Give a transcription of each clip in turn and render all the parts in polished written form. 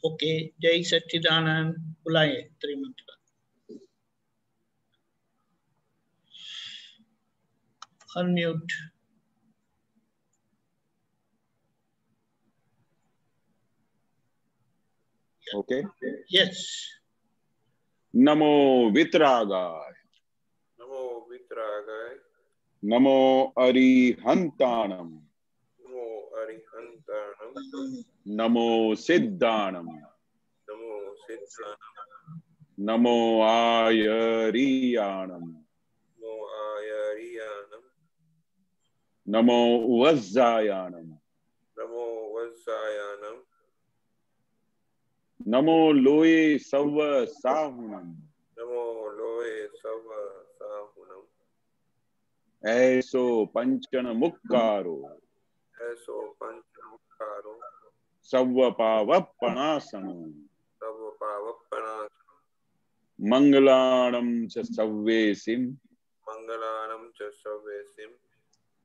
Okay, जय सच्चिदानंद। बुलाए त्रिमंत्र। Unmute. Okay, yes. नमो वितरागाय, नमो वितरागाय, नमो अरिहंताणम, नमो अरिहंताणम, नमो सिद्धाणम, नमो सिद्धाणम, नमो आयरियाणम, नमो आयरियाणम, नमो वज्जायाणम, नमो वज्जायाणम, नमो लोये सव्व साहुणम, नमो लोये सव साहुणम, ऐसो पंचन मुक्कारो, ऐसो पंचमुखारो, सव्व पावप्पणासनो, तव पावप्पणासनो, मंगलाणम च सव्वेसिम, मंगलाणं च सव्येसिं,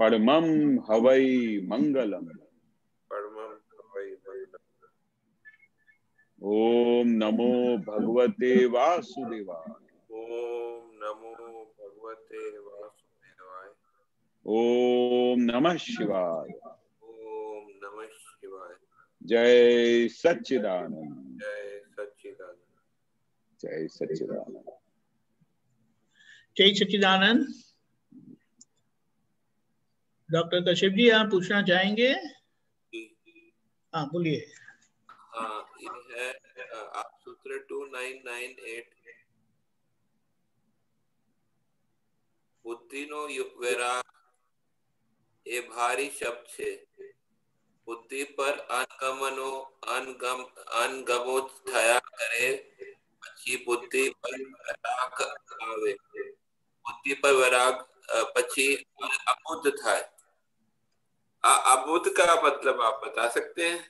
परमं हवै मंगलम। परमं हवै मंगलम्। ओम नमो भगवते वासुदेवाय, ओम नमो भगवते वासुदेवाय, ओम नमः शिवाय, ओम नमः शिवाय। जय सच्चिदानंद, जय सच्चिदानंद, जय सच्चिदानंद। जय सच्चिदानंद। डॉक्टर कश्यप जी, आप पूछना चाहेंगे? हाँ, बोलिए। हाँ, ये है आप सूत्र 2998 બુદ્ધિનો વૈરાગ એ ભારી શબ્દ છે. બુદ્ધિ પર અનગમો થયા કરે પછી બુદ્ધિ પર વૈરાગ આવે. બુદ્ધિ પર વૈરાગ પછી અબુદ્ધ થાય. આ અબુદ્ધ का मतलब आप बता सकते हैं?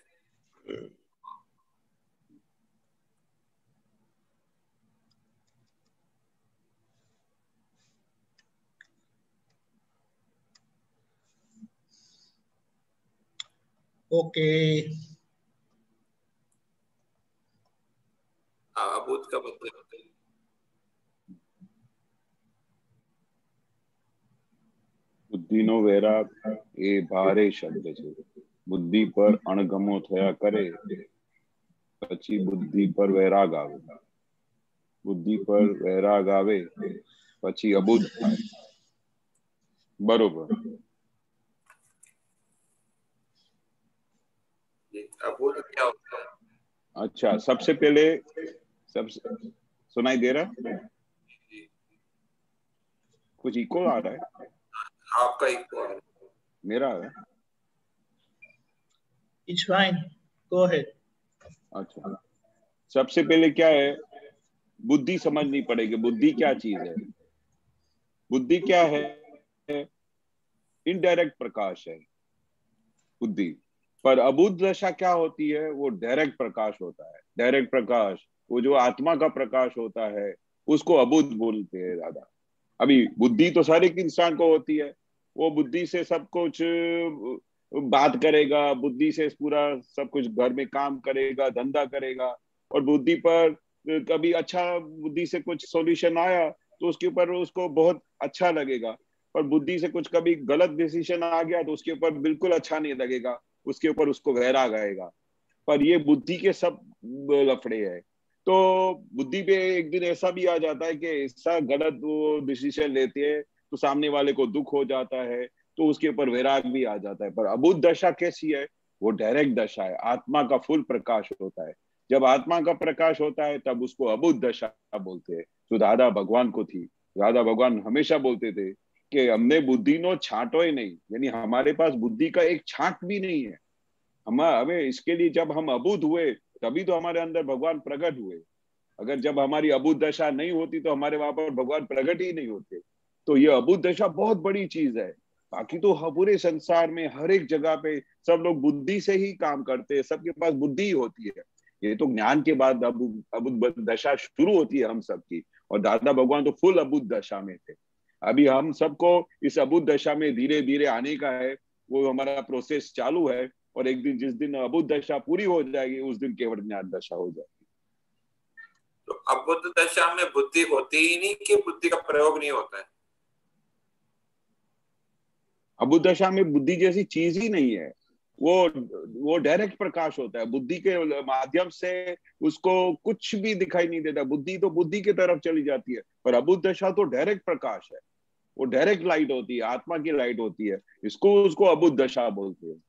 ओके। अबुद्ध का मतलब બુદ્ધિનો વૈરાગ એ ભારે શબ્દ છે. બુદ્ધિ પર અણગમો થયા કરે પછી બુદ્ધિ પર વૈરાગ આવે. બુદ્ધિ પર વૈરાગ આવે પછી અબુદ્ધ થાય. બરોબર. अबुद्ध क्या होता है? अच्छा, सबसे पहले सुनाई दे रहा है? कुछ इको आ रहा है? आपका इको आ रहा है। मेरा है? It's fine. Go ahead. अच्छा, सबसे पहले क्या है, बुद्धि समझनी पड़ेगी. बुद्धि क्या चीज है? बुद्धि क्या है? इनडायरेक्ट प्रकाश है बुद्धि. पर अबुद्ध दशा क्या होती है? वो डायरेक्ट प्रकाश होता है. डायरेक्ट प्रकाश, वो जो आत्मा का प्रकाश होता है उसको अबुद्ध बोलते हैं दादा. अभी बुद्धि तो हर एक इंसान को होती है. वो बुद्धि से सब कुछ बात करेगा, बुद्धि से पूरा सब कुछ घर में काम करेगा, धंधा करेगा. और बुद्धि पर कभी अच्छा बुद्धि से कुछ सॉल्यूशन आया तो उसके ऊपर उसको बहुत अच्छा लगेगा. पर बुद्धि से कुछ कभी गलत डिसीजन आ गया तो उसके ऊपर बिल्कुल अच्छा नहीं लगेगा, उसके ऊपर उसको वैराग आएगा. पर ये बुद्धि के सब लफड़े हैं. तो बुद्धि पे एक दिन ऐसा भी आ जाता है कि ऐसा गलत वो डिसीजन लेते हैं तो सामने वाले को दुख हो जाता है, तो उसके ऊपर वैराग भी आ जाता है. पर अबुद्ध दशा कैसी है? वो डायरेक्ट दशा है. आत्मा का फुल प्रकाश होता है. जब आत्मा का प्रकाश होता है तब उसको अबुद्ध दशा बोलते हैं. जो दादा भगवान को थी, दादा भगवान हमेशा बोलते थे कि हमने बुद्धि नो छांटो ही नहीं, यानी हमारे पास बुद्धि का एक छांट भी नहीं है. हमें इसके लिए जब हम अबुद्ध हुए तभी तो हमारे अंदर भगवान प्रकट हुए. अगर जब हमारी अबुद्ध दशा नहीं होती तो हमारे वहां पर भगवान प्रकट ही नहीं होते. तो ये अबुद्ध दशा बहुत बड़ी चीज है. बाकी तो पूरे संसार में हर एक जगह पे सब लोग बुद्धि से ही काम करते हैं, सबके पास बुद्धि ही होती है. ये तो ज्ञान के बाद अबुद्ध दशा शुरू होती है हम सबकी. और दादा भगवान तो फुल अबुद्ध दशा में थे. अभी हम सबको इस अबुद्ध दशा में धीरे धीरे आने का है. वो हमारा प्रोसेस चालू है. और एक दिन जिस दिन अबुद्ध दशा पूरी हो जाएगी उस दिन केवल ज्ञान दशा हो जाएगी। तो अबुद्ध दशा में बुद्धि होती ही नहीं कि बुद्धि का प्रयोग नहीं होता है? अबुद्ध दशा में बुद्धि जैसी चीज ही नहीं है, वो डायरेक्ट प्रकाश होता है। बुद्धि के माध्यम से उसको कुछ भी दिखाई नहीं देता, बुद्धि तो बुद्धि की तरफ चली जाती है, पर अबुद्ध दशा तो डायरेक्ट प्रकाश है, वो डायरेक्ट लाइट होती है, आत्मा की लाइट होती है, उसको अबुद्ध दशा बोलते हैं।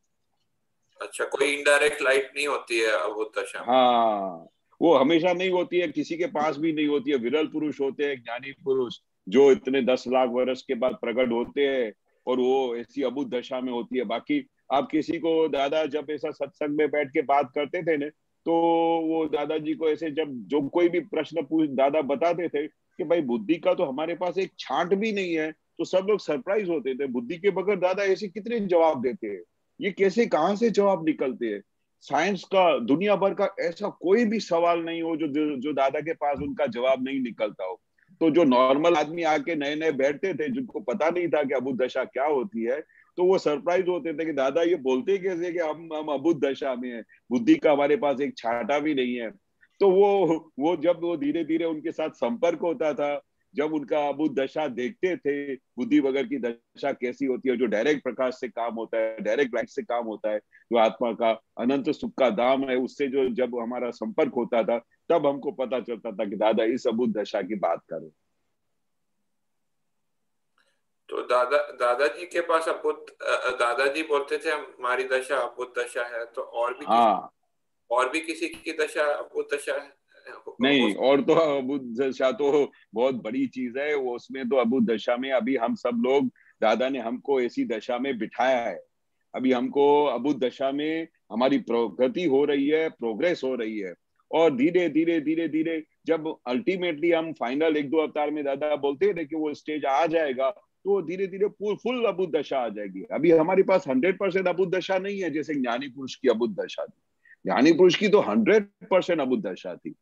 अच्छा, कोई इनडायरेक्ट लाइट नहीं होती है अबुद्ध दशा में? हाँ, वो हमेशा नहीं होती है, किसी के पास भी नहीं होती है। विरल पुरुष होते हैं, ज्ञानी पुरुष, जो इतने 10 लाख वर्ष के बाद प्रकट होते हैं और वो ऐसी अबुद्ध दशा में होती है। बाकी आप किसी को, दादा जब ऐसा सत्संग में बैठ के बात करते थे ना, तो वो दादाजी को ऐसे जब जो कोई भी प्रश्न पूछ दादा बताते थे कि भाई बुद्धि का तो हमारे पास एक छांट भी नहीं है, तो सब लोग सरप्राइज होते थे, बुद्धि के बगैर दादा ऐसे कितने जवाब देते हैं, ये कैसे कहाँ से जवाब निकलते हैं। साइंस का, दुनिया भर का ऐसा कोई भी सवाल नहीं हो जो दादा के पास उनका जवाब नहीं निकलता हो। तो जो नॉर्मल आदमी आके नए नए बैठते थे, जिनको पता नहीं था कि अबुद्ध दशा क्या होती है, तो वो सरप्राइज होते थे कि दादा ये बोलते कैसे कि हम अबुद्ध दशा में हैं, बुद्धि का हमारे पास एक छांटा भी नहीं है। तो वो जब वो धीरे धीरे उनके साथ संपर्क होता था, जब उनका अबुद्ध दशा देखते थे, बुद्धि वगैरह की दशा कैसी होती है, जो डायरेक्ट प्रकाश से काम होता है, डायरेक्ट लाइट से काम होता है, जो आत्मा का अनंत सुख का धाम है, उससे जो जब हमारा संपर्क होता था, तब हमको पता चलता था कि दादा इस अबुद्ध दशा की बात करें। तो दादाजी के पास अबुद्ध, दादाजी बोलते थे हमारी दशा अबुद्ध दशा है, तो हाँ, और भी किसी की दशा अबुद्ध दशा है? नहीं, और तो अबुद्ध दशा तो बहुत बड़ी चीज है वो, उसमें तो अबुद्ध दशा में अभी हम सब लोग, दादा ने हमको ऐसी दशा में बिठाया है। अभी हमको अबुद्ध दशा में हमारी प्रगति हो रही है, प्रोग्रेस हो रही है, और धीरे धीरे धीरे धीरे जब अल्टीमेटली हम फाइनल 1-2 अवतार में दादा बोलते थे कि वो स्टेज आ जाएगा, तो धीरे धीरे फुल अबुद्ध दशा आ जाएगी। अभी हमारे पास 100% अबुद्ध दशा नहीं है, जैसे ज्ञानी पुरुष की अबुद्ध दशा थी। ज्ञानी पुरुष की तो 100% अबुद्ध दशा थी।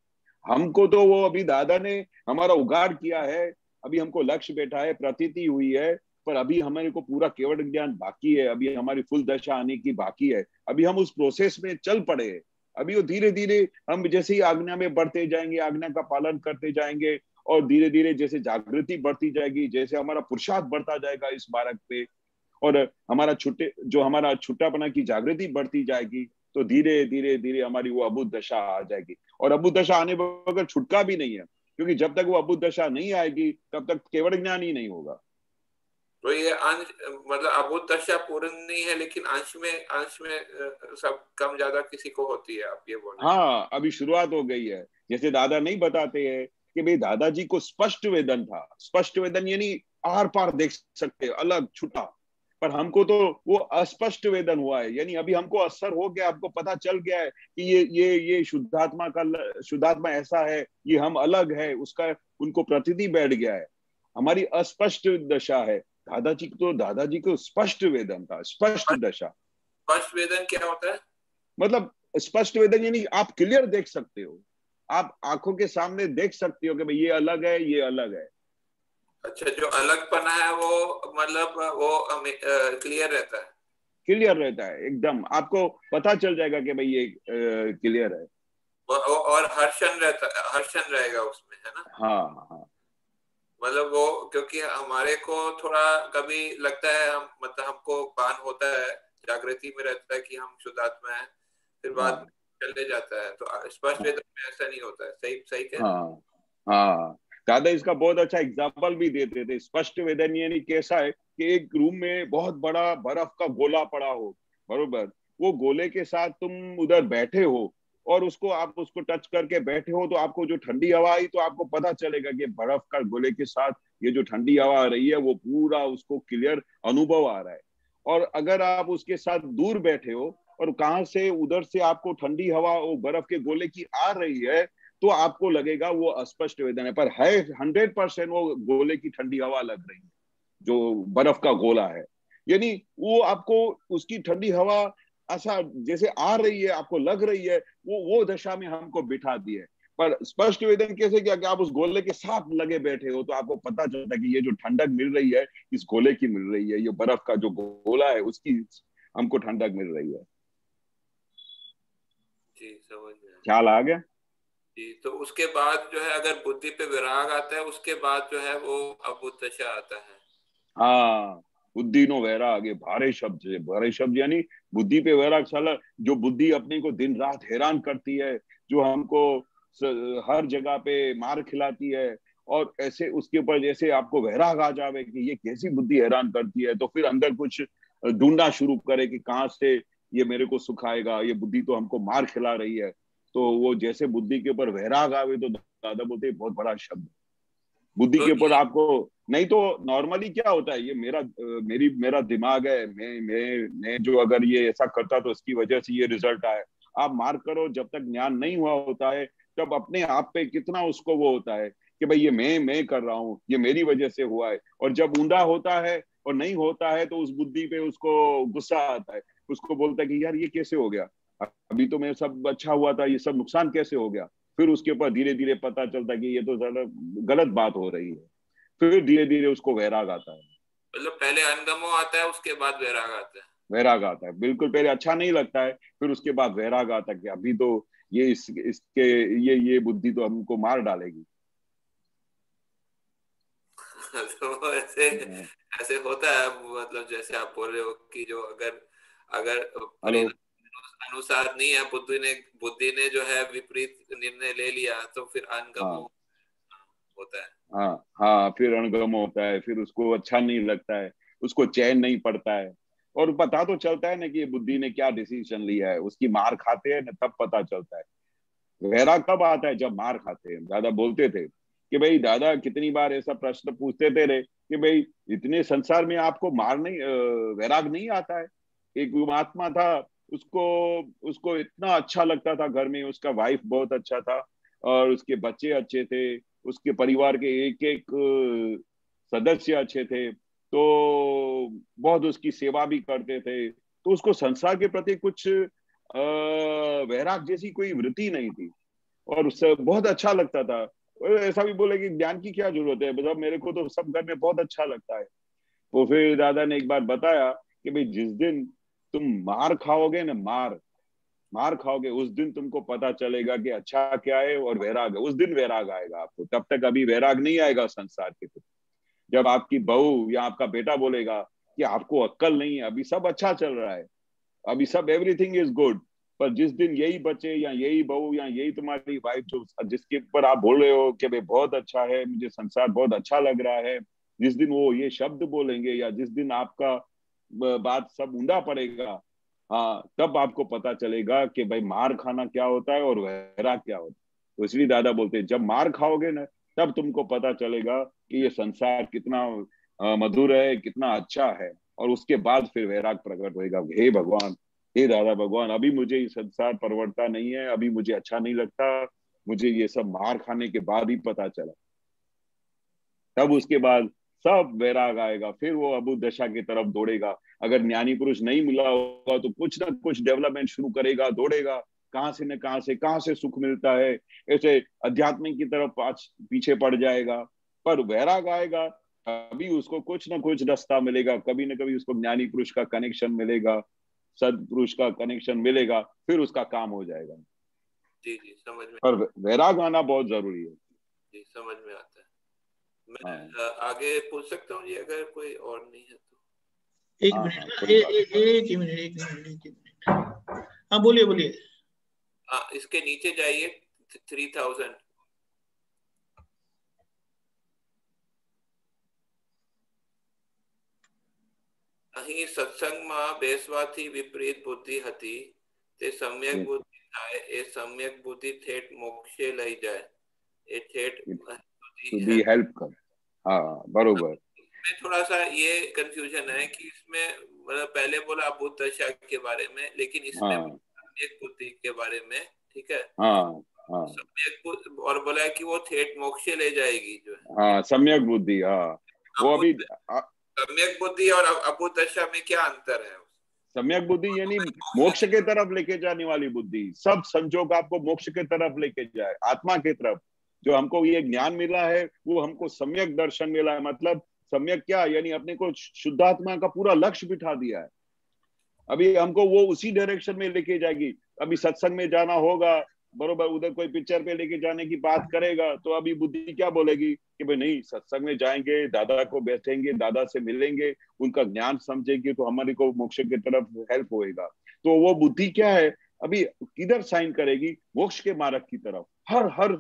हमको तो वो अभी दादा ने हमारा उगाड़ किया है, अभी हमको लक्ष्य बैठा है, प्रतीति हुई है, पर अभी हमारे को पूरा केवल ज्ञान बाकी है, अभी हमारी फुल दशा आने की बाकी है। अभी हम उस प्रोसेस में चल पड़े हैं। अभी वो धीरे धीरे हम जैसे ही आज्ञा में बढ़ते जाएंगे, आज्ञा का पालन करते जाएंगे, और धीरे धीरे जैसे जागृति बढ़ती जाएगी, जैसे हमारा पुरुषार्थ बढ़ता जाएगा इस मार्ग पे, और हमारा छुट्टापना की जागृति बढ़ती जाएगी, तो धीरे धीरे धीरे हमारी वो अबुद्ध दशा आ जाएगी। और अबुद्ध दशा आने बगैर छुटका भी नहीं है, क्योंकि जब तक वो अबुद्ध दशा नहीं आएगी तब तक केवल ज्ञान ही नहीं होगा। तो ये अंश, मतलब अबुद्ध दशा पूर्ण नहीं है, लेकिन अंश में सब कम ज्यादा किसी को होती है, आप ये बोल रहे हैं? हाँ, अभी शुरुआत हो गई है। जैसे दादा नहीं बताते हैं कि भाई दादाजी को स्पष्ट वेदन था, स्पष्ट वेदन यानी आर पार देख सकते, अलग छुटा, पर हमको तो वो अस्पष्ट वेदन हुआ है, यानी अभी हमको असर हो गया, हमको पता चल गया है कि ये शुद्धात्मा ऐसा है, ये हम अलग है, उसका उनको प्रतीति बैठ गया है। हमारी अस्पष्ट दशा है, दादाजी को स्पष्ट वेदन था, स्पष्ट दशा। स्पष्ट वेदन क्या होता है? मतलब स्पष्ट वेदन यानी आप क्लियर देख सकते हो, आप आंखों के सामने देख सकते हो कि भाई ये अलग है, ये अलग है। अच्छा, जो अलगपना है वो मतलब वो हमें क्लियर रहता है? क्लियर रहता है एकदम, आपको पता चल जाएगा कि भाई ये क्लियर है। और हर्षण रहेगा उसमें, है ना? हाँ हाँ, मतलब वो, क्योंकि हमारे को थोड़ा कभी लगता है, हम मतलब हमको भान होता है, जागृति में रहता है कि हम शुद्धात्मा है, फिर बाद में हाँ चले जाता है। तो स्पष्ट वेदन में ऐसा नहीं होता है, सही सही कह रहे हैं? हाँ हाँ, दादा इसका बहुत अच्छा एग्जाम्पल भी देते थे। स्पष्ट वेदन यानी कैसा है कि एक रूम में बहुत बड़ा बर्फ का गोला पड़ा हो, बरोबर, वो गोले के साथ तुम उधर बैठे हो और आप उसको टच करके बैठे हो, तो आपको जो ठंडी हवा आई तो आपको पता चलेगा कि बर्फ का गोले के साथ ये जो ठंडी हवा आ रही है वो पूरा उसको क्लियर अनुभव आ रहा है। और अगर आप उसके साथ दूर बैठे हो और कहाँ से उधर से आपको ठंडी हवा वो बर्फ के गोले की आ रही है, तो आपको लगेगा वो अस्पष्ट वेदन है, पर है 100% वो गोले की ठंडी हवा लग रही है, जो बर्फ का गोला है। यानी वो आपको उसकी ठंडी हवा ऐसा जैसे आ रही है, आपको लग रही है, वो दशा में हमको बिठा दी है। पर स्पष्ट वेदन कैसे क्या कि आप उस गोले के साथ लगे बैठे हो, तो आपको पता चलता है कि ये जो ठंडक मिल रही है इस गोले की मिल रही है, ये बर्फ का जो गोला है उसकी हमको ठंडक मिल रही है। जी समझ में आया। ख्याल आ गया? जी, तो उसके बाद जो है अगर बुद्धि पे विराग आता है उसके बाद जो है वो अबुद्ध दशा आता है। हाँ, बुद्धि नो वैराग, ये भारे शब्द है। भारे शब्द यानी बुद्धि पे वैराग। साला जो बुद्धि अपने को दिन रात हैरान करती है, जो हमको हर जगह पे मार खिलाती है, और ऐसे उसके ऊपर जैसे आपको वैराग आ जावे कि ये कैसी बुद्धि हैरान करती है, तो फिर अंदर कुछ ढूंढना शुरू करे कि कहाँ से ये मेरे को सुखाएगा, ये बुद्धि तो हमको मार खिला रही है। तो वो जैसे बुद्धि के ऊपर वैराग आवे तो दादा बोलते हैं बहुत बड़ा शब्द। बुद्धि तो के ऊपर आपको, नहीं तो नॉर्मली क्या होता है, ये मेरा दिमाग है, मैं जो अगर ये ऐसा करता तो इसकी वजह से ये रिजल्ट आए। आप मार करो, जब तक ज्ञान नहीं हुआ होता है तब अपने आप पे कितना उसको वो होता है कि भाई ये मैं कर रहा हूँ, ये मेरी वजह से हुआ है। और जब ऊंधा होता है और नहीं होता है तो उस बुद्धि पे उसको गुस्सा आता है, उसको बोलता है कि यार ये कैसे हो गया, अभी तो मैं सब अच्छा हुआ था, ये सब नुकसान कैसे हो गया। फिर उसके ऊपर धीरे धीरे पता चलता है कि ये तो ज्यादा गलत बात हो रही है। फिर धीरे धीरे उसको वैराग आता है। मतलब पहले अनगमो आता है उसके बाद वैराग आता है। वैराग आता है, बिल्कुल। पहले अच्छा नहीं लगता है, फिर उसके बाद वैराग आता है कि अभी तो ये इसके ये बुद्धि तो हमको मार डालेगी। तो ऐसे ऐसे होता है, मतलब जैसे आप बोल रहे हो कि जो अगर अगर हेलो। अनुसार नहीं है, बुद्धि ने जो है विपरीत निर्णय ले लिया तो फिर अनगमो हाँ होता है। हाँ हाँ, फिर अणगम होता है, फिर उसको अच्छा नहीं लगता है, उसको चैन नहीं पड़ता है। और पता तो चलता है ना कि ये बुद्धि ने क्या डिसीजन लिया है, उसकी मार खाते हैं ना तब पता चलता है। वैराग कब आता है? जब मार खाते हैं। दादा बोलते थे कि भाई, दादा कितनी बार ऐसा प्रश्न पूछते थे रे कि भाई इतने संसार में आपको मार नहीं वैराग नहीं आता है। एक महात्मा था, उसको उसको इतना अच्छा लगता था घर में, उसका वाइफ बहुत अच्छा था और उसके बच्चे अच्छे थे, उसके परिवार के एक एक सदस्य अच्छे थे, तो बहुत उसकी सेवा भी करते थे। तो उसको संसार के प्रति कुछ वैराग जैसी कोई वृत्ति नहीं थी, और उससे बहुत अच्छा लगता था। और ऐसा भी बोले कि ज्ञान की क्या जरूरत है, मतलब मेरे को तो सब घर में बहुत अच्छा लगता है। तो फिर दादा ने एक बार बताया कि भाई जिस दिन तुम मार खाओगे ना, मार खाओगे, उस दिन तुमको पता चलेगा कि अच्छा क्या है और वैराग है। उस दिन वैराग आएगा आपको, तब तक अभी वैराग नहीं आएगा संसार के प्रति। जब आपकी बहू या आपका बेटा बोलेगा कि आपको अक्ल नहीं है, अभी सब अच्छा चल रहा है, अभी सब एवरीथिंग इज गुड, पर जिस दिन यही बच्चे या यही बहू या यही तुम्हारी वाइफ जो जिसके ऊपर आप बोल रहे हो कि भाई बहुत अच्छा है, मुझे संसार बहुत अच्छा लग रहा है, जिस दिन वो ये शब्द बोलेंगे या जिस दिन आपका बात सब ऊंधा पड़ेगा, हाँ, तब आपको पता चलेगा कि भाई मार खाना क्या होता है और वैराग क्या होता है। तो इसलिए दादा बोलते हैं जब मार खाओगे ना, तब तुमको पता चलेगा कि ये संसार कितना मधुर है, कितना अच्छा है। और उसके बाद फिर वैराग प्रकट होएगा। हे भगवान, हे दादा भगवान, अभी मुझे ये संसार परवड़ता नहीं है, अभी मुझे अच्छा नहीं लगता, मुझे ये सब मार खाने के बाद ही पता चला। तब उसके बाद सब वैराग आएगा, फिर वो अबुद्ध दशा की तरफ दौड़ेगा। अगर ज्ञानी पुरुष नहीं मिला होगा तो कुछ ना कुछ डेवलपमेंट शुरू करेगा, दौड़ेगा, कहां से न कहां से सुख मिलता है, ऐसे अध्यात्म की तरफ पीछे पड़ जाएगा। पर वैराग आएगा, अभी उसको कुछ ना कुछ रास्ता मिलेगा, कभी ना कभी उसको ज्ञानी पुरुष का कनेक्शन मिलेगा, सदपुरुष का कनेक्शन मिलेगा, फिर उसका काम हो जाएगा। जी जी समझ में। पर वैराग आना बहुत जरूरी है। जी समझ में आता है। हाँ मैं आगे पूछ सकता हूँ जी अगर कोई और नहीं है तो? एक हाँ मिनट हाँ, ना, कोई बात एक ही मिनट, एक मिनट, एक ही मिनट। हाँ बोलिए बोलिए। हाँ, इसके नीचे जाइए 3000। અહીં સત્સંગમાં બેસવાથી વિપરીત બુદ્ધિ હતી તે સમ્યક नहीं। બુદ્ધિ થાય, એ સમ્યક બુદ્ધિ ठेठ मोक्षे લઈ જાય, એ ठेठ બુદ્ધિ टू है। बी हेल्प कर, हाँ बरोबर। इसमें थोड़ा सा ये कंफ्यूजन है कि इसमें मतलब पहले बोला अबुद्ध दशा के बारे में, लेकिन इसमें हाँ सम्यक बुद्धि के बारे में, ठीक है। हाँ हाँ सम्यक और बोला है कि वो ठेठ मोक्षे ले जाएगी जो है। हाँ, सम्यक बुद्धि, हाँ। वो अभी अबुद्ध सम्यक बुद्धि और अबुद्ध दशा में क्या अंतर है? सम्यक बुद्धि यानी मोक्ष के तरफ लेके जाने वाली बुद्धि। सब संजोग आपको मोक्ष के तरफ लेके जाए, आत्मा के तरफ। जो हमको ये ज्ञान मिला है वो हमको सम्यक दर्शन मिला है। मतलब सम्यक क्या, यानी अपने को शुद्धात्मा का पूरा लक्ष्य बिठा दिया है। अभी हमको वो उसी डायरेक्शन में लेके जाएगी। अभी सत्संग में जाना होगा, बरोबर, उधर कोई पिक्चर पे लेके जाने की बात करेगा तो अभी बुद्धि क्या बोलेगी कि भाई नहीं, सत्संग में जाएंगे, दादा को बैठेंगे, दादा से मिलेंगे, उनका ज्ञान समझेंगे तो हमारे को मोक्ष की तरफ हेल्प होएगा। तो वो बुद्धि क्या है, अभी किधर साइन करेगी, मोक्ष के मार्ग की तरफ। हर हर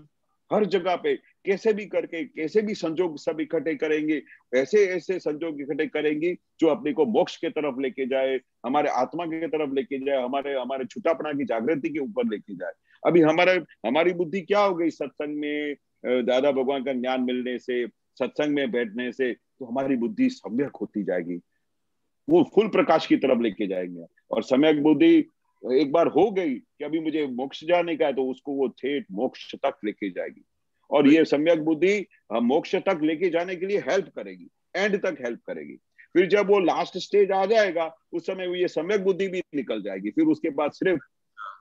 हर जगह पे कैसे भी करके, कैसे भी संजोग सब इकट्ठे करेंगे, ऐसे ऐसे संजोग इकट्ठे करेंगी जो अपने को मोक्ष के तरफ लेके जाए, हमारे आत्मा की तरफ लेके जाए, हमारे हमारे छुटापना की जागृति के ऊपर लेके जाए। अभी हमारी बुद्धि क्या हो गई, सत्संग में दादा भगवान का ज्ञान मिलने से, सत्संग में बैठने से, तो हमारी बुद्धि सम्यक होती जाएगी, वो फुल प्रकाश की तरफ लेके जाएंगे। और सम्यक बुद्धि एक बार हो गई कि अभी मुझे मोक्ष जाने का है, तो उसको वो ठेठ मोक्ष तक लेके जाएगी। और ये सम्यक बुद्धि मोक्ष तक लेके जाने के लिए हेल्प करेगी, एंड तक हेल्प करेगी। फिर जब वो लास्ट स्टेज आ जाएगा, उस समय ये सम्यक बुद्धि भी निकल जाएगी। फिर उसके बाद सिर्फ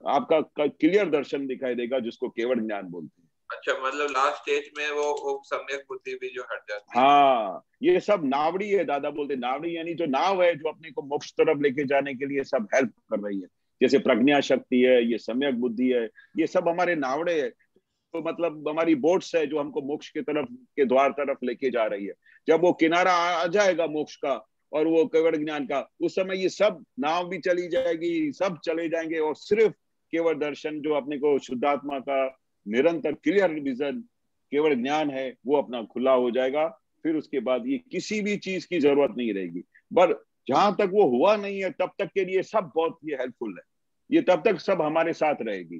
आपका क्लियर दर्शन दिखाई देगा, जिसको केवल ज्ञान बोलते हैं। अच्छा, मतलब लास्ट स्टेज में वो सम्यक बुद्धि भी जो हट जाती है। हाँ, ये सब नावड़ी है, दादा बोलते नावड़ी, यानी जो नाव है जो अपने को मोक्ष तरफ लेके जाने के लिए सब हेल्प कर रही है। जैसे प्रज्ञा शक्ति है, ये सम्यक बुद्धि है, ये सब हमारे नावड़े है। तो मतलब हमारी बोट्स है जो हमको मोक्ष के तरफ के द्वार तरफ लेके जा रही है। जब वो किनारा आ जाएगा मोक्ष का और वो केवल ज्ञान का, उस समय ये सब नाव भी चली जाएगी, सब चले जाएंगे, और सिर्फ केवल दर्शन जो अपने को शुद्धात्मा का निरंतर क्लियर विजन केवल ज्ञान है, वो अपना खुला हो जाएगा। फिर उसके बाद ये किसी भी चीज की जरूरत नहीं रहेगी। पर जहां तक वो हुआ नहीं है तब तक के लिए सब बहुत ये हेल्पफुल है, ये तब तक सब हमारे साथ रहेगी।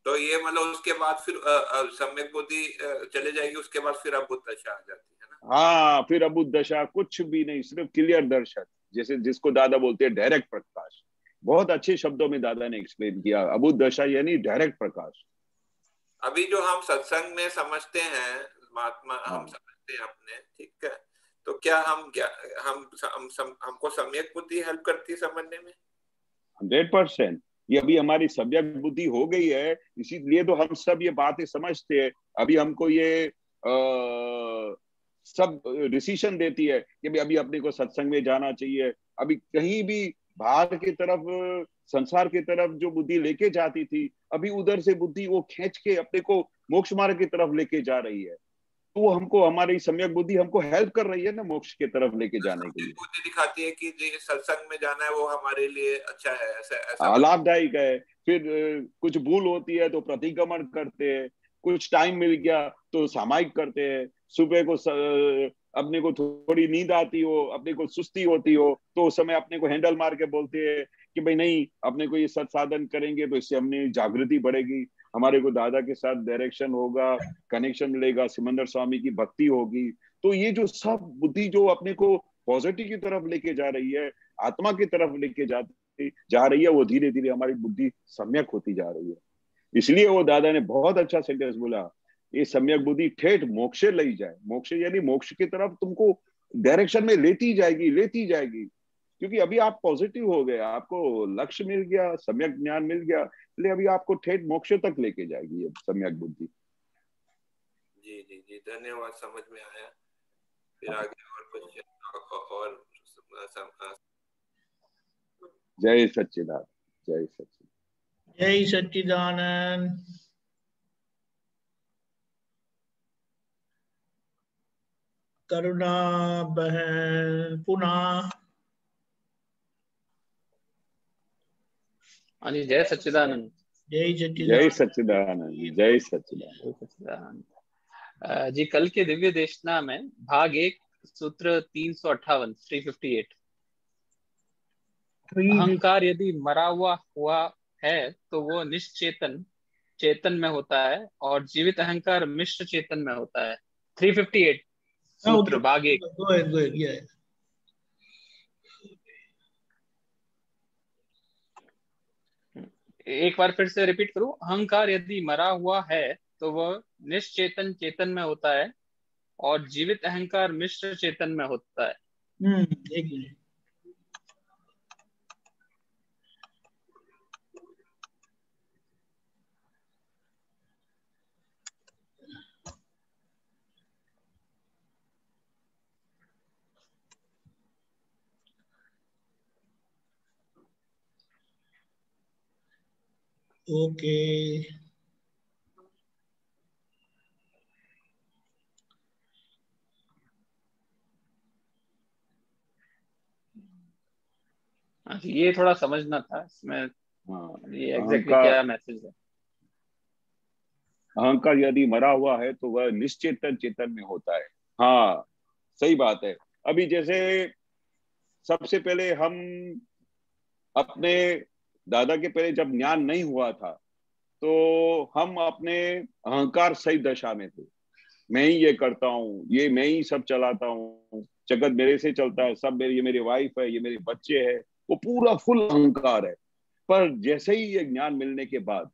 तो ये मतलब उसके बाद फिर सम्यक बुद्धि चले जाएगी, उसके बाद फिर अबुद्ध दशा आ जाती है ना। हाँ, फिर अबुद्ध दशा कुछ भी नहीं, सिर्फ क्लियर दर्शन, जैसे जिसको दादा बोलते हैं डायरेक्ट प्रकाश। बहुत अच्छे शब्दों में दादा ने एक्सप्लेन किया, अबुद्ध दशा यानी डायरेक्ट प्रकाश। अभी जो हम सत्संग में समझते हैं, महात्मा हम हाँ, समझते हैं अपने, ठीक है, तो क्या हमको सम्यक बुद्धि हेल्प करती है समझने में? 100%। ये अभी हमारी सम्यक बुद्धि हो गई है, इसीलिए तो हम सब ये बातें समझते हैं। अभी हमको ये सब डिसीजन देती है कि भाई अभी अपने को सत्संग में जाना चाहिए। अभी कहीं भी बाहर की तरफ, संसार की तरफ जो बुद्धि लेके जाती थी, अभी उधर से बुद्धि वो खींच के अपने को मोक्ष मार्ग की तरफ लेके जा रही है। तो वो हमको, हमारी सम्यक बुद्धि हमको हेल्प कर रही है ना मोक्ष की तरफ लेके जाने के लिए, बुद्धि दिखाती है कि जी सत्संग में जाना है वो हमारे लिए अच्छा है, ऐसा ऐसा लाभदायक है। फिर कुछ भूल होती है तो प्रतिक्रमण करते हैं, कुछ टाइम मिल गया तो सामायिक करते हैं। सुबह को अपने को थोड़ी नींद आती हो, अपने को सुस्ती होती हो, तो उस समय अपने को हैंडल मार के बोलते हैं कि भाई नहीं, अपने को ये सत्साधन करेंगे तो इससे हमने जागृति बढ़ेगी, हमारे को दादा के साथ डायरेक्शन होगा, कनेक्शन मिलेगा, सिमंदर स्वामी की भक्ति होगी। तो ये जो सब बुद्धि जो अपने को पॉजिटिव की तरफ लेके जा रही है, आत्मा की तरफ लेके जा रही है, वो धीरे धीरे हमारी बुद्धि सम्यक होती जा रही है। इसलिए वो दादा ने बहुत अच्छा सेंटेंस बोला, ये सम्यक बुद्धि ठेठ मोक्ष ले जाए। मोक्ष यानी मोक्ष की तरफ तुमको डायरेक्शन में लेती जाएगी, लेती जाएगी। क्योंकि अभी आप पॉजिटिव हो गए, आपको लक्ष्य मिल गया, सम्यक ज्ञान मिल गया, इसलिए अभी आपको ठेठ मोक्ष तक लेके जाएगी ये सम्यक बुद्धि। जी जी जी, धन्यवाद, समझ में आया। फिर आगे और कुछ और जय सच्चिदानंद, जय सच्चिदानंद। जय सच्चिदानंद। करुणा बहन पुनः। हाँ जी, जय सच्चिदानंद। जय जय सच्चिदानंद। सच्चिदानंद, जय सच्चिदानंद। जय सच्चिदानंद। जी, कल के दिव्य देशना में भाग 1 सूत्र 358 358, अहंकार यदि मरा हुआ है तो वो निश्चेतन चेतन में होता है और जीवित अहंकार मिश्र चेतन में होता है। 358 सूत्र भाग 1। Go ahead, yeah. एक बार फिर से रिपीट करूं, अहंकार यदि मरा हुआ है तो वह निश्चेतन चेतन में होता है और जीवित अहंकार मिश्र चेतन में होता है। एक मिनट। ओके। अच्छा, ये थोड़ा समझना था इसमें, हाँ, ये एग्जैक्टली अहंकार, क्या मैसेज है। अहंकार यदि मरा हुआ है तो वह निश्चेतन चेतन में होता है। हाँ, सही बात है। अभी जैसे सबसे पहले हम अपने दादा के पहले जब ज्ञान नहीं हुआ था, तो हम अपने अहंकार सही दशा में थे। मैं ही ये करता हूँ, ये मैं ही सब चलाता हूँ, जगत मेरे से चलता है, सब मेरे, ये मेरी वाइफ है, ये मेरे बच्चे हैं, वो पूरा फुल अहंकार है। पर जैसे ही ये ज्ञान मिलने के बाद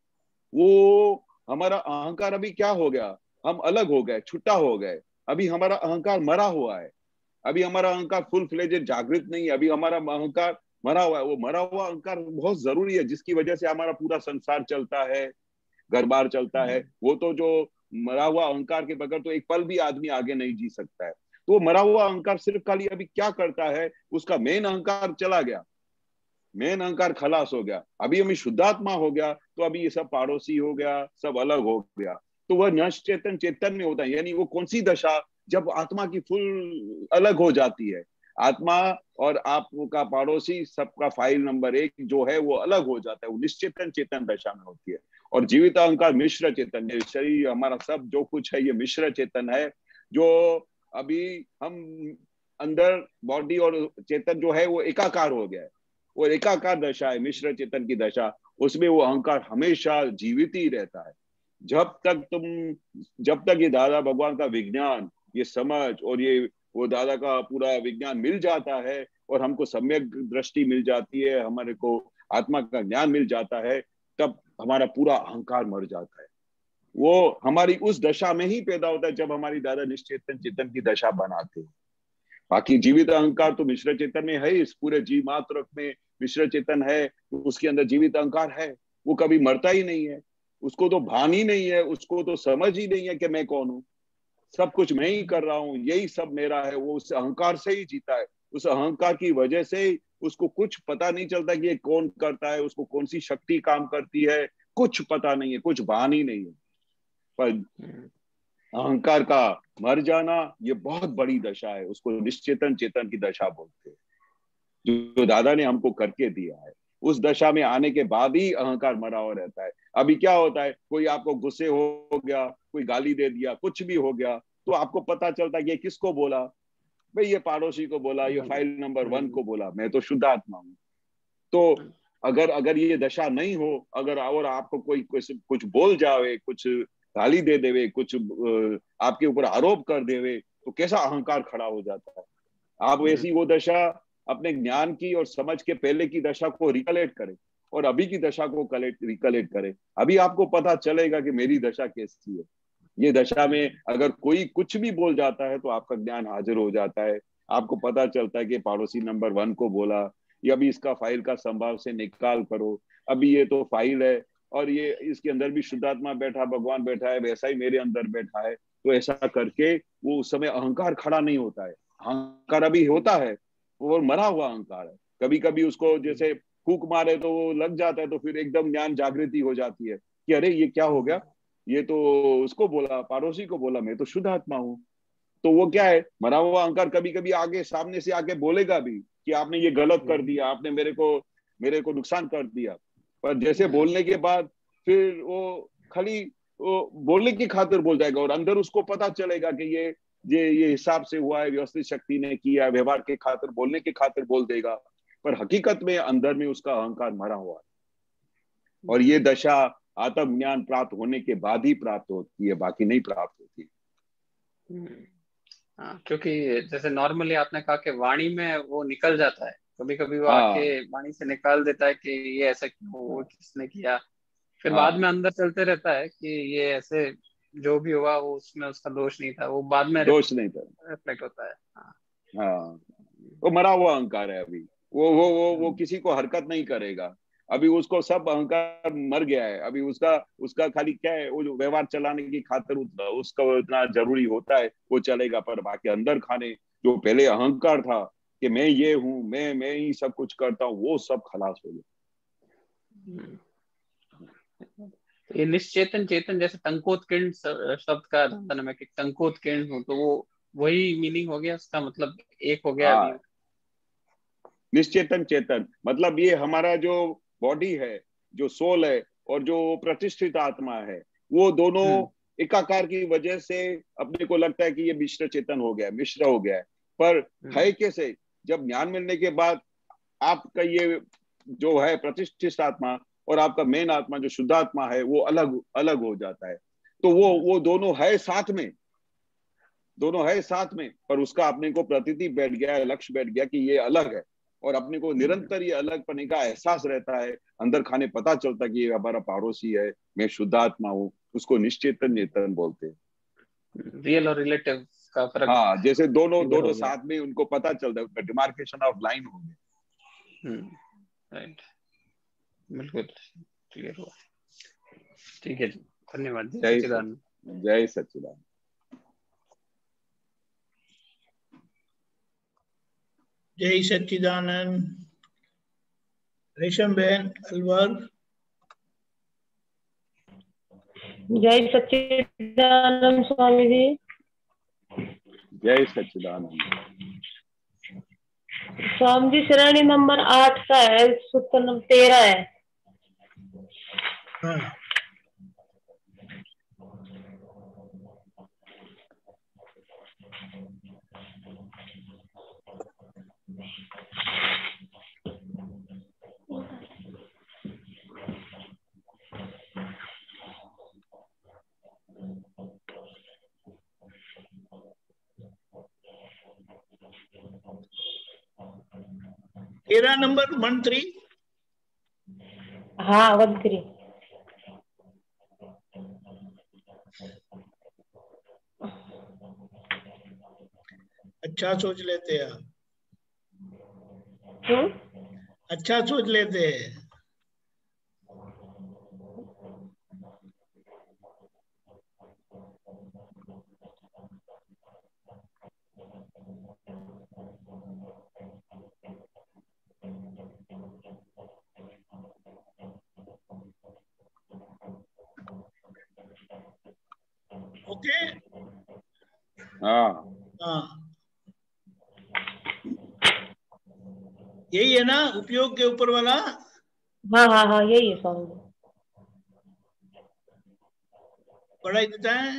वो हमारा अहंकार अभी क्या हो गया, हम अलग हो गए, छुट्टा हो गए। अभी हमारा अहंकार मरा हुआ है। अभी हमारा अहंकार फुल फ्लेजेड जागृत नहीं है, अभी हमारा अहंकार मरा हुआ है। वो मरा हुआ अहंकार बहुत जरूरी है, जिसकी वजह से हमारा पूरा संसार चलता है, घर बार चलता है। वो तो जो मरा हुआ अहंकार के बगैर तो एक पल भी आदमी आगे नहीं जी सकता है। तो वो मरा हुआ अहंकार सिर्फ खाली अभी क्या करता है, उसका मेन अहंकार चला गया, मेन अहंकार खलास हो गया। अभी हमें शुद्धात्मा हो गया, तो अभी ये सब पाड़ोसी हो गया, सब अलग हो गया। तो वह नष्ट चेतन चेतन में होता है। यानी वो कौन सी दशा, जब आत्मा की फुल अलग हो जाती है। आत्मा और आपका पड़ोसी सबका फाइल नंबर 1 जो है वो अलग हो जाता है, वो निश्चेतन चेतन दशा में होती है। और जीवित अहंकार मिश्र चेतन, ये शरीर हमारा सब जो कुछ है ये मिश्र चेतन है। जो अभी हम अंदर बॉडी और चेतन जो है वो एकाकार हो गया है, वो एकाकार दशा है, मिश्र चेतन की दशा। उसमें वो अहंकार हमेशा जीवित ही रहता है। जब तक ये दादा भगवान का विज्ञान, ये समझ और ये वो दादा का पूरा विज्ञान मिल जाता है और हमको सम्यक दृष्टि मिल जाती है, हमारे को आत्मा का ज्ञान मिल जाता है, तब हमारा पूरा अहंकार मर जाता है। वो हमारी उस दशा में ही पैदा होता है जब हमारी दादा निश्चेतन चेतन की दशा बनाते हैं। बाकी जीवित अहंकार तो मिश्र चेतन में है, इस पूरे जीव मात्र में मिश्र चेतन है, उसके अंदर जीवित अहंकार है। वो कभी मरता ही नहीं है, उसको तो भान ही नहीं है, उसको तो समझ ही नहीं है कि मैं कौन हूँ, सब कुछ मैं ही कर रहा हूँ, यही सब मेरा है। वो उस अहंकार से ही जीता है। उस अहंकार की वजह से उसको कुछ पता नहीं चलता कि ये कौन करता है, उसको कौन सी शक्ति काम करती है, कुछ पता नहीं है, कुछ भान ही नहीं है। पर अहंकार का मर जाना ये बहुत बड़ी दशा है, उसको निश्चेतन चेतन की दशा बोलते हैं, जो दादा ने हमको करके दिया है। उस दशा में आने के बाद ही अहंकार मरा हुआ रहता है। अभी क्या होता है, कोई आपको गुस्से हो गया, कोई गाली दे दिया, कुछ भी हो गया, तो आपको पता चलता है कि ये किसको बोला, भाई ये पड़ोसी को बोला, ये फाइल नंबर 1 को बोला, मैं तो शुद्ध आत्मा हूँ। तो अगर अगर ये दशा नहीं हो, अगर और आपको कोई कुछ बोल जावे, कुछ गाली दे देवे, कुछ आपके ऊपर आरोप कर देवे, तो कैसा अहंकार खड़ा हो जाता है। आप वैसी वो दशा अपने ज्ञान की और समझ के पहले की दशा को रिकलेक्ट करें और अभी की दशा को रिकलेक्ट करें। अभी आपको पता चलेगा कि मेरी दशा कैसी है। ये दशा में अगर कोई कुछ भी बोल जाता है तो आपका ज्ञान हाजिर हो जाता है। आपको पता चलता है कि पड़ोसी नंबर 1 को बोला, या अभी इसका फाइल का संभाव से निकाल करो, अभी ये तो फाइल है और ये इसके अंदर भी शुद्धात्मा बैठा, भगवान बैठा है, वैसा ही मेरे अंदर बैठा है। तो ऐसा करके वो उस समय अहंकार खड़ा नहीं होता है। अहंकार अभी होता है, वो मरा हुआ अहंकार है। कभी कभी उसको जैसे फूक मारे तो वो लग जाता है, तो फिर एकदम ज्ञान जागृति हो जाती है कि अरे ये क्या हो गया, ये तो उसको बोला, पड़ोसी को बोला, मैं तो शुद्ध आत्मा हूँ। तो वो क्या है, मरा हुआ अहंकार कभी कभी आगे सामने से आके बोलेगा भी कि आपने ये गलत कर दिया, आपने मेरे को नुकसान कर दिया। पर जैसे बोलने के बाद फिर वो खाली वो बोलने की खातिर बोल जाएगा, और अंदर उसको पता चलेगा कि ये हिसाब से हुआ है, व्यवस्थित शक्ति ने किया, व्यवहार के खातिर, बोलने के खातिर बोल देगा। पर हकीकत में अंदर में उसका अहंकार मरा हुआ है। और ये दशा आत्म ज्ञान प्राप्त होने के बाद ही प्राप्त होती है, बाकी नहीं प्राप्त होती। हाँ, क्योंकि जैसे नॉर्मली आपने कहा कि वाणी में वो निकल जाता है, कभी कभी वो आके हाँ वाणी से निकाल देता है कि ये ऐसा क्यों, वो किसने किया। फिर बाद हाँ, में अंदर चलते रहता है कि ये ऐसे जो भी हुआ वो उसमें उसका दोष नहीं था, वो बाद में दोष नहीं था। रिफ्लेक्ट होता है। हाँ। हाँ, वो मरा हुआ अहंकार है अभी। वो किसी को हरकत नहीं करेगा। अभी उसको सब अहंकार मर गया है। अभी उसका उसका खाली क्या है, वो जो व्यवहार चलाने की खातिर उसका इतना जरूरी होता है वो चलेगा, पर बाकी अंदर खाने जो पहले अहंकार था कि मैं ये हूँ, मैं ही सब कुछ करता हूँ, वो सब खलास हो गया। ये निश्चेतन चेतन, जैसे टंकोत्कीर्ण शब्द का अर्थ में कि टंकोत्कीर्ण हो, तो वो वही मीनिंग हो गया उसका, मतलब एक हो गया अभी। निश्चेतन चेतन मतलब ये हमारा जो बॉडी है, जो सोल है, और जो प्रतिष्ठित आत्मा है, वो दोनों एकाकार की वजह से अपने को लगता है कि ये मिश्र चेतन हो गया, मिश्र हो गया है। पर है कैसे? जब ज्ञान मिलने के बाद आपका ये जो है प्रतिष्ठित आत्मा और आपका मेन आत्मा जो शुद्ध आत्मा है वो अलग अलग हो जाता है। तो वो दोनों है साथ में, दोनों है साथ में, पर उसका अपने को प्रतीति बैठ गया है, लक्ष्य बैठ गया कि ये अलग है, और अपने को निरंतर ये अलग पने का एहसास रहता है। अंदर खाने पता चलता कि ये हमारा पड़ोसी है, मैं शुद्धात्मा हूँ। उसको निश्चेतन चेतन बोलते हैं। रियल और रिलेटिव का फर्क। हाँ, जैसे दोनों साथ में उनको पता चलता है, डिमार्केशन ऑफ लाइन हो गया। राइट, बिल्कुल क्लियर हुआ। ठीक है जी, धन्यवाद जी। जय सच्चिदानंद। जय सच्चिदानंद। रेशम बहन अलवर। जय सच्चिदानंद स्वामी जी। जय सच्चिदानंद स्वामी जी। श्रेणी नंबर 8 का है, सूत्र नंबर 13 है। हाँ। तेरा नंबर 13। हाँ 13। अच्छा सोच लेते हैं आप। अच्छा सोच लेते हैं। ओके। हाँ यही है ना उपयोग के ऊपर वाला? हाँ यही है स्वामी जी। पढ़ाई देता है।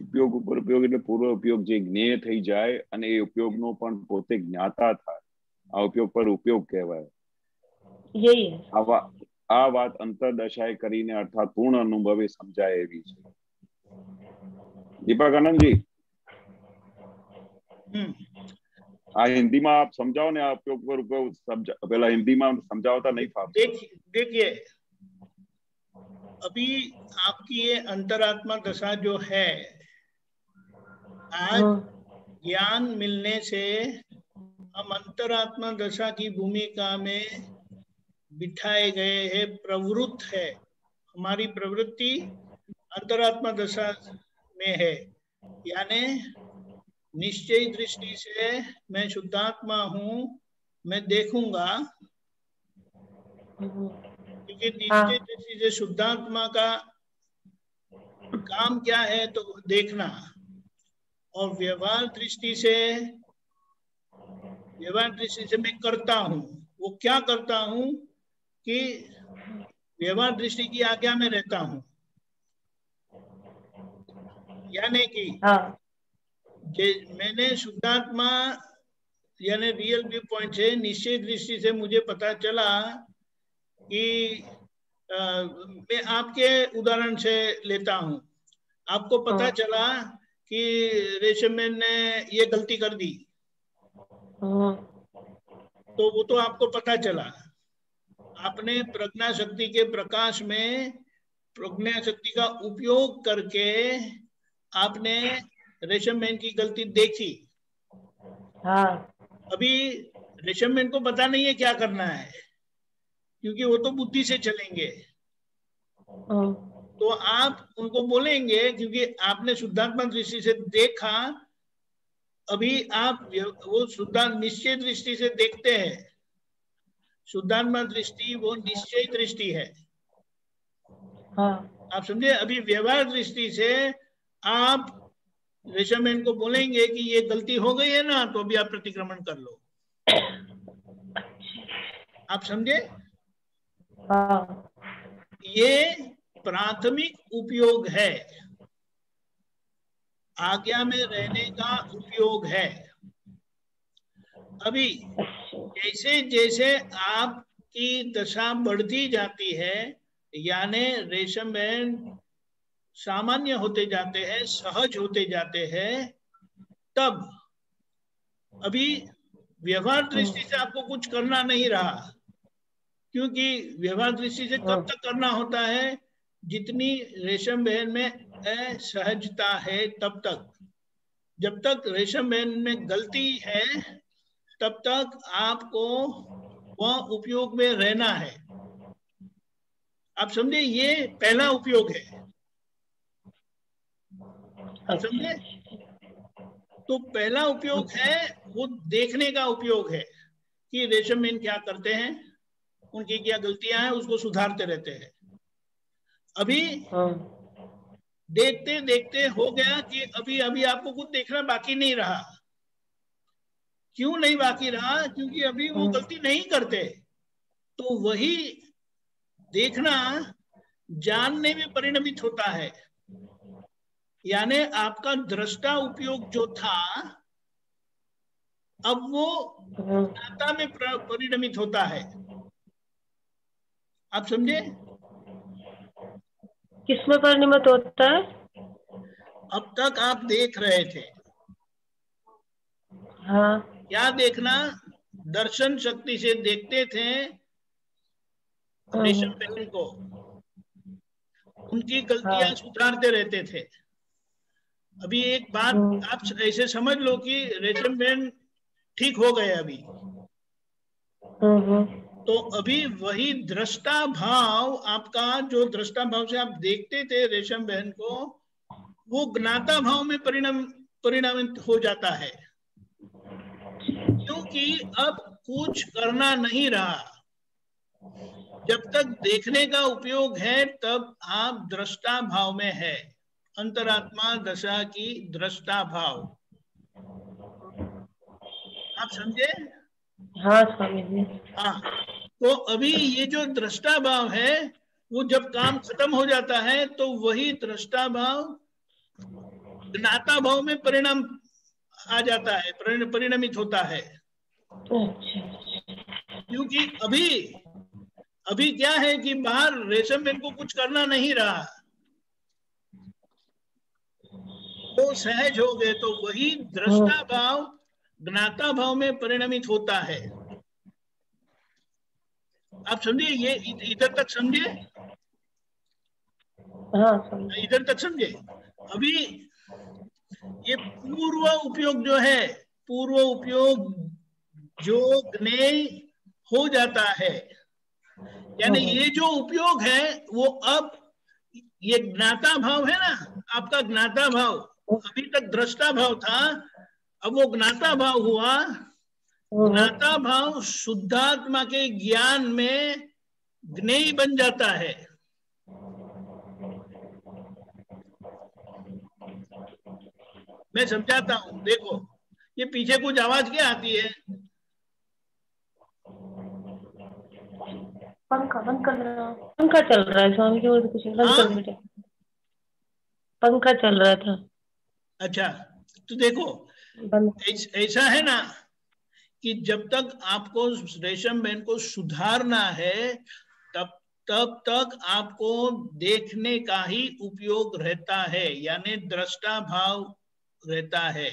ઉપયોગ ઉપર ઉપયોગ એટલે પૂરો ઉપયોગ જે જ્ઞેય થઈ જાય અને એ ઉપયોગનો પણ પોતે જ્ઞાતા થાય, આ ઉપયોગ પર ઉપયોગ કહેવાય। यही है। આ વાત અંતરદશાએ કરીને અર્થાત પૂર્ણ અનુભવે સમજાય એવી છે। દીપક આનંદજી, આ हिंदीમાં आप समझाओ ने, आप उपयोग पर उपयोग समझा, पहला हिंदीમાં समझावता नहीं था। देखिए अभी आपकी ये अंतरात्मा दशा जो है, आज ज्ञान मिलने से हम अंतरात्मा दशा की भूमिका में बिठाए गए हैं, प्रवृत्त है। हमारी प्रवृत्ति अंतरात्मा दशा में है, यानी निश्चय दृष्टि से मैं शुद्धात्मा हूँ, मैं देखूंगा, क्योंकि निश्चय दृष्टि से शुद्धात्मा का काम क्या है तो देखना, और व्यवहार दृष्टि से मैं करता हूँ। वो क्या करता हूँ कि व्यवहार दृष्टि की आज्ञा में रहता हूँ, यानी कि मैंने शुद्धात्मा यानी रियल व्यू पॉइंट से, निश्चय दृष्टि से मुझे पता चला कि मैं आपके उदाहरण से लेता हूँ। आपको पता चला कि रेशम ने ये गलती कर दी, तो वो तो आपको पता चला। आपने प्रज्ञा शक्ति के प्रकाश में प्रज्ञा शक्ति का उपयोग करके आपने रेशम मैन की गलती देखी। अभी रेशम मैन को पता नहीं है क्या करना है, क्योंकि वो तो बुद्धि से चलेंगे। तो आप उनको बोलेंगे, क्योंकि आपने शुद्धात्मा दृष्टि से देखा अभी आप वो शुद्धांत निश्चय दृष्टि से देखते हैं, शुद्धात्मा दृष्टि वो निश्चय दृष्टि है। हाँ आप समझे? अभी व्यवहार दृष्टि से आप रेशमैन को बोलेंगे कि ये गलती हो गई है ना, तो अभी आप प्रतिक्रमण कर लो। आप समझे? हाँ ये प्राथमिक उपयोग है, आज्ञा में रहने का उपयोग है। अभी जैसे जैसे आपकी दशा बढ़ती जाती है, यानी रेशमैन सामान्य होते जाते हैं, सहज होते जाते हैं, तब अभी व्यवहार दृष्टि से आपको कुछ करना नहीं रहा, क्योंकि व्यवहार दृष्टि से कब तक करना होता है? जितनी रेशम बहन में असहजता है तब तक। जब तक रेशम बहन में गलती है तब तक आपको वह उपयोग में रहना है। आप समझे? ये पहला उपयोग है। आप समझे? तो पहला उपयोग है वो देखने का उपयोग है कि रेशम बहन क्या करते हैं, उनकी क्या गलतियां हैं, उसको सुधारते रहते हैं। अभी देखते देखते हो गया कि अभी अभी आपको कुछ देखना बाकी नहीं रहा। क्यों नहीं बाकी रहा? क्योंकि अभी वो गलती नहीं करते। तो वही देखना जानने में परिणमित होता है, यानी आपका दृष्टा उपयोग जो था अब वो ज्ञाता में परिणमित होता है। आप समझे? किसमें परिणमित होता है? अब तक आप देख रहे थे, हाँ क्या देखना? दर्शन शक्ति से देखते थे रेशम बहन को, उनकी गलतियां सुधारते रहते थे। अभी एक बात आप ऐसे समझ लो कि रेशम बहन ठीक हो गए अभी, तो अभी वही दृष्टा भाव, आपका जो दृष्टा भाव से आप देखते थे रेशम बहन को, वो ज्ञाता भाव में परिणमित हो जाता है, क्योंकि अब कुछ करना नहीं रहा। जब तक देखने का उपयोग है तब आप दृष्टा भाव में है, अंतरात्मा दशा की दृष्टा भाव। आप समझे? हाँ स्वामी जी। हाँ, तो अभी ये जो दृष्टा भाव है वो जब काम खत्म हो जाता है तो वही दृष्टा भाव ज्ञाता भाव में परिणाम आ जाता है, परिणमित होता है। क्योंकि अभी क्या है कि बाहर रेशम बहन को कुछ करना नहीं रहा, वो सहज हो गए, तो वही दृष्टा भाव ज्ञाता भाव में परिणमित होता है। आप समझे? ये इधर तक समझे? हाँ इधर तक समझे? अभी ये पूर्व उपयोग जो है, पूर्व उपयोग जो ज्ञेय हो जाता है, यानी ये जो उपयोग है वो अब ये ज्ञाता भाव है ना, आपका ज्ञाता भाव, अभी तक दृष्टा भाव था, अब वो ज्ञाता भाव हुआ। ज्ञाता भाव शुद्धात्मा के ज्ञान में ज्ञेय बन जाता है। मैं समझाता हूं, देखो ये पीछे कुछ आवाज क्या आती है? पंखा बंद कर रहा, पंखा चल रहा है स्वामी की, और कुछ बंद कर बेटा, पंखा चल रहा था। अच्छा, तो देखो ऐसा है ना कि जब तक आपको रेशम बहन को सुधारना है तब तक आपको देखने का ही उपयोग रहता है, यानी दृष्टा भाव रहता है।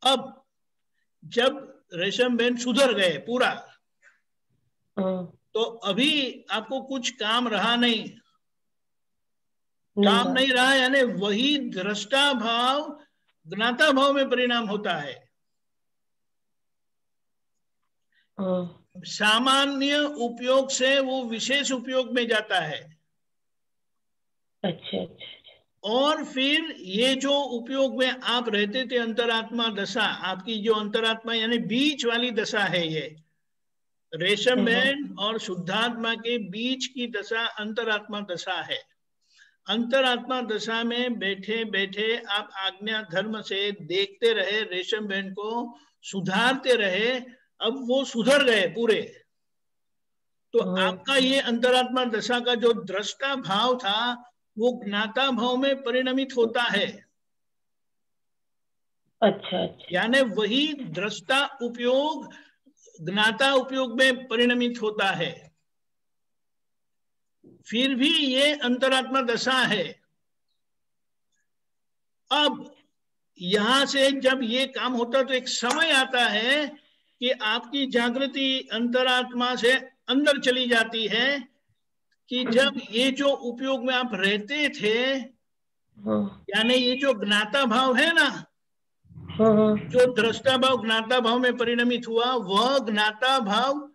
अब जब रेशम बहन सुधर गए पूरा, तो अभी आपको कुछ काम रहा नहीं, काम नहीं रहा, यानी वही दृष्टा भाव ज्ञाता भाव में परिणाम होता है। सामान्य उपयोग से वो विशेष उपयोग में जाता है। अच्छा। और फिर ये जो उपयोग में आप रहते थे अंतरात्मा दशा, आपकी जो अंतरात्मा यानी बीच वाली दशा है, ये रेशम बहन और शुद्धात्मा के बीच की दशा अंतरात्मा दशा है। अंतरात्मा दशा में बैठे बैठे आप आज्ञा धर्म से देखते रहे, रेशम बहन को सुधारते रहे, अब वो सुधर गए पूरे। तो आपका ये अंतरात्मा दशा का जो दृष्टा भाव था वो ज्ञाता भाव में परिणमित होता है। अच्छा अच्छा। यानी वही दृष्टा उपयोग ज्ञाता उपयोग में परिणमित होता है। फिर भी ये अंतरात्मा दशा है। अब यहां से जब ये काम होता तो एक समय आता है कि आपकी जागृति अंतरात्मा से अंदर चली जाती है, कि जब ये जो उपयोग में आप रहते थे, यानी ये जो ज्ञाता भाव है ना, जो दृष्टा भाव ज्ञाता भाव में परिणमित हुआ, वह ज्ञाता भाव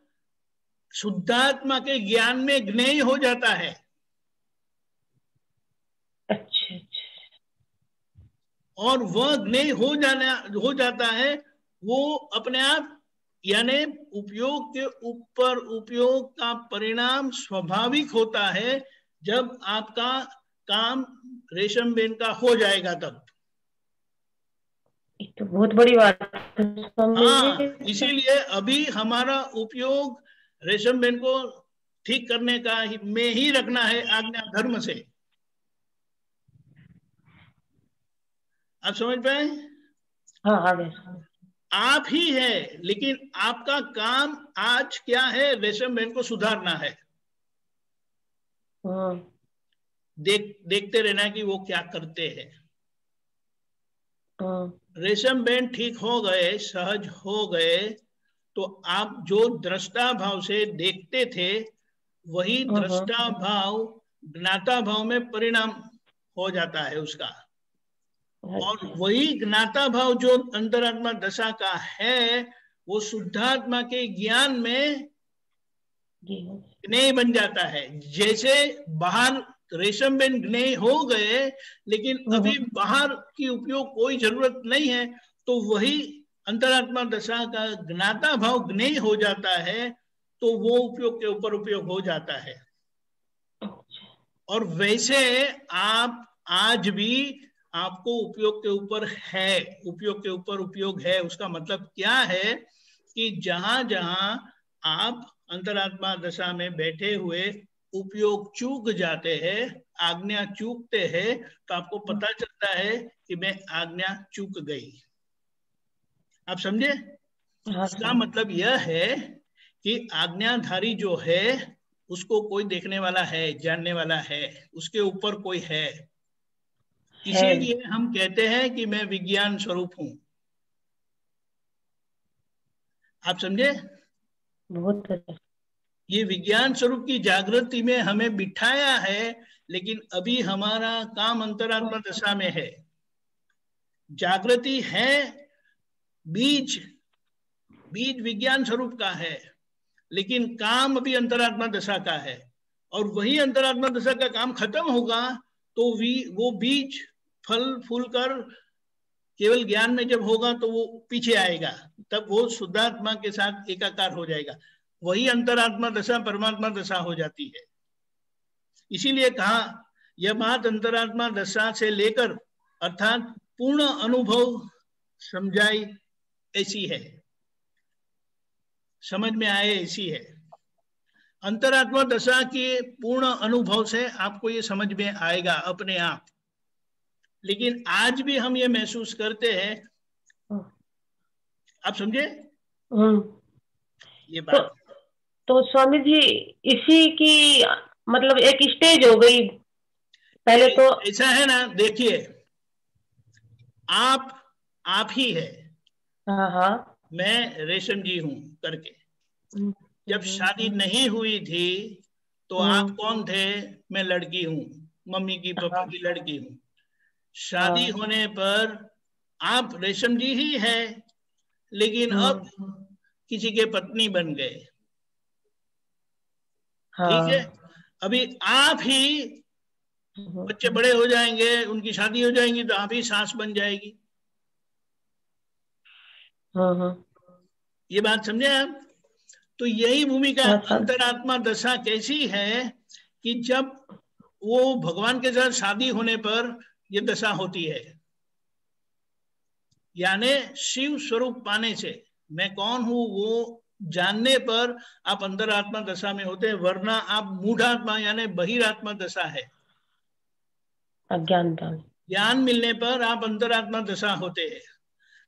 शुद्धात्मा के ज्ञान में ज्ञेय हो जाता है। अच्छा अच्छा। और वह ज्ञेय हो जाता है, वो अपने आप, यानी उपयोग के ऊपर उपयोग का परिणाम स्वाभाविक होता है जब आपका काम रेशम बेन का हो जाएगा तब। तो बहुत बड़ी बात है। हाँ, इसीलिए अभी हमारा उपयोग रेशम बेन को ठीक करने का में ही रखना है आज्ञा धर्म से। आप समझ पाए? हाँ हाँ। आप ही है, लेकिन आपका काम आज क्या है? रेशम बेन को सुधारना है। देखते रहना कि वो क्या करते हैं। रेशम बेन ठीक हो गए, सहज हो गए, तो आप जो दृष्टा भाव से देखते थे वही दृष्टा भाव ज्ञाता भाव में परिणाम हो जाता है उसका। और वही ज्ञाता भाव जो अंतरात्मा दशा का है, वो शुद्धात्मा के ज्ञान में ज्ञेय बन जाता है। जैसे बाहर रेशम बेन ज्ञेय हो गए, लेकिन अभी बाहर की उपयोग कोई जरूरत नहीं है, तो वही अंतरात्मा दशा का ज्ञाता भाव ज्ञेय हो जाता है, तो वो उपयोग के ऊपर उपयोग हो जाता है। और वैसे आप आज भी आपको उपयोग के ऊपर है, उपयोग के ऊपर उपयोग है। उसका मतलब क्या है कि जहां जहां आप अंतरात्मा दशा में बैठे हुए उपयोग चूक जाते हैं, आज्ञा चूकते हैं, तो आपको पता चलता है कि मैं आज्ञा चूक गई। आप समझे? इसका मतलब यह है कि आज्ञाधारी जो है उसको कोई देखने वाला है, जानने वाला है, उसके ऊपर कोई है। इसीलिए हम कहते हैं कि मैं विज्ञान स्वरूप हूं। आप समझे? बहुत अच्छा। ये विज्ञान स्वरूप की जागृति में हमें बिठाया है, लेकिन अभी हमारा काम अंतरात्मा दशा में है। जागृति है, बीज विज्ञान स्वरूप का है, लेकिन काम अभी अंतरात्मा दशा का है। और वही अंतरात्मा दशा का काम खत्म होगा तो वो बीज फल फूल कर केवल ज्ञान में जब होगा तो वो पीछे आएगा, तब वो शुद्धात्मा के साथ एकाकार हो जाएगा। वही अंतरात्मा दशा परमात्मा दशा हो जाती है। इसीलिए कहा यह बात अंतरात्मा दशा से लेकर अर्थात पूर्ण अनुभव समझाई ऐसी है, समझ में आए ऐसी है। अंतरात्मा दशा के पूर्ण अनुभव से आपको ये समझ में आएगा अपने आप। लेकिन आज भी हम ये महसूस करते हैं। आप समझे ये बात? तो स्वामी जी इसी की मतलब एक स्टेज हो गई पहले तो। ऐसा है ना, देखिए आप ही है। हाँ। मैं रेशम जी हूं करके। जब शादी नहीं हुई थी तो आप कौन थे? मैं लड़की हूं, मम्मी की पापा की लड़की हूं। शादी होने पर आप रेशम जी ही है, लेकिन अब किसी के पत्नी बन गए। ठीक है? अभी आप ही बच्चे बड़े हो जाएंगे, उनकी शादी हो जाएंगी तो आप ही सास बन जाएगी। ये बात समझे आप? तो यही भूमिका अंतरात्मा दशा कैसी है कि जब वो भगवान के साथ शादी होने पर ये दशा होती है, यानी शिव स्वरूप पाने से, मैं कौन हूं वो जानने पर आप अंतरात्मा दशा में होते हैं, वरना आप मूढ़ात्मा यानी बहिरात्मा दशा है। अज्ञानता, ज्ञान मिलने पर आप अंतरात्मा दशा होते हैं।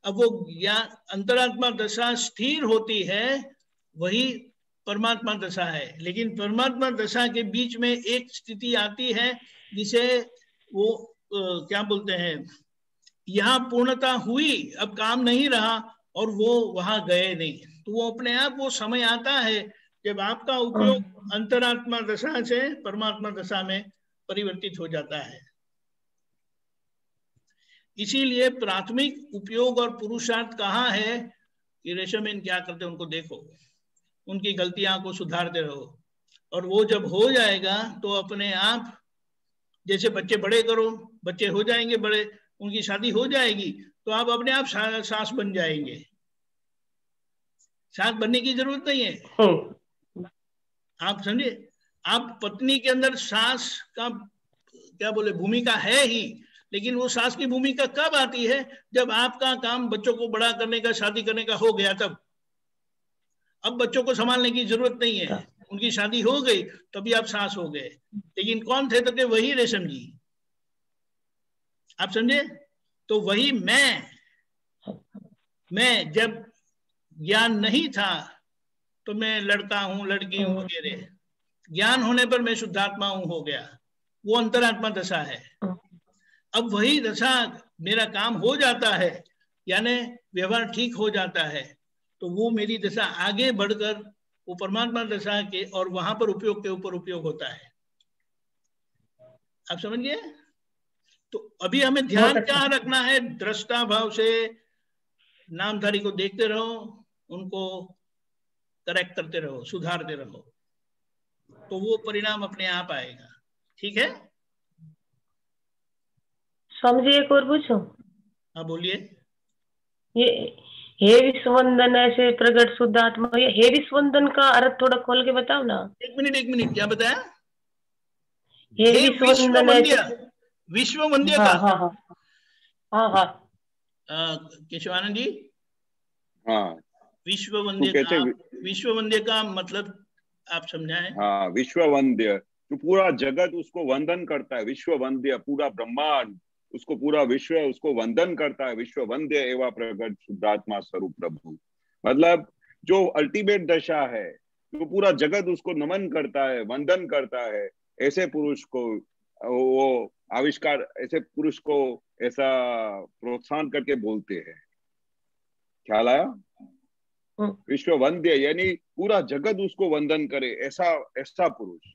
अब वो ज्ञान अंतरात्मा दशा स्थिर होती है, वही परमात्मा दशा है। लेकिन परमात्मा दशा के बीच में एक स्थिति आती है जिसे वो क्या बोलते हैं, यहाँ पूर्णता हुई, अब काम नहीं रहा और वो वहां गए नहीं, तो वो अपने आप वो समय आता है जब आपका उपयोग अंतरात्मा दशा से परमात्मा दशा में परिवर्तित हो जाता है। इसीलिए प्राथमिक उपयोग और पुरुषार्थ कहाँ है कि रेशमेन क्या करते हैं उनको देखो, उनकी गलतियां को सुधारते रहो, और वो जब हो जाएगा तो अपने आप, जैसे बच्चे बड़े करो, बच्चे हो जाएंगे बड़े, उनकी शादी हो जाएगी तो आप अपने आप सास बन जाएंगे। सास बनने की जरूरत नहीं है। आप समझे, आप पत्नी के अंदर सास का क्या बोले भूमिका है ही, लेकिन वो सास की भूमिका कब आती है, जब आपका काम बच्चों को बड़ा करने का, शादी करने का हो गया तब। अब बच्चों को संभालने की जरूरत नहीं है, उनकी शादी हो गई तभी आप सास हो गए। लेकिन कौन थे तब? वही रेशम जी, आप समझे? तो वही मैं जब ज्ञान नहीं था तो मैं लड़का हूं, लड़की हूं वगैरह, ज्ञान होने पर मैं शुद्धात्मा हूं हो गया, वो अंतरात्मा दशा है। अब वही दशा मेरा काम हो जाता है, यानी व्यवहार ठीक हो जाता है, तो वो मेरी दशा आगे बढ़कर वो परमात्मा दशा के, और वहां पर उपयोग के ऊपर उपयोग होता है। आप समझ गए? तो अभी हमें ध्यान क्या रखना है? दृष्टा भाव से नामधारी को देखते रहो, उनको करेक्ट करते रहो, सुधारते रहो, तो वो परिणाम अपने आप आएगा। ठीक है स्वामी जी, एक और पूछो? हाँ बोलिए। ये हे विश्ववंदन ऐसे प्रगट शुद्ध आत्मा, ये हे विश्ववंदन का अर्थ थोड़ा खोल के बताओ ना। एक मिनट, क्या बताया? हे विश्ववंदन ऐसे, विश्ववंद्य हाँ का? हाँ हाँ हाँ केशवानंद जी, हाँ, विश्ववंद्य का मतलब आप समझाएं। हाँ, विश्ववंद्य, तो पूरा जगत उसको वंदन करता है। विश्ववंद्य, पूरा ब्रह्मांड उसको, पूरा विश्व उसको वंदन करता है। विश्ववंद्य एवं प्रगट शुद्धात्मा स्वरूप प्रभु, मतलब जो अल्टीमेट दशा है, जो पूरा जगत उसको नमन करता है, वंदन करता है। ऐसे पुरुष को वो आविष्कार, ऐसे पुरुष को ऐसा प्रोत्साहन करके बोलते हैं। ख्याल आया? विश्ववंद्य यानी पूरा जगत उसको वंदन करे, ऐसा पुरुष।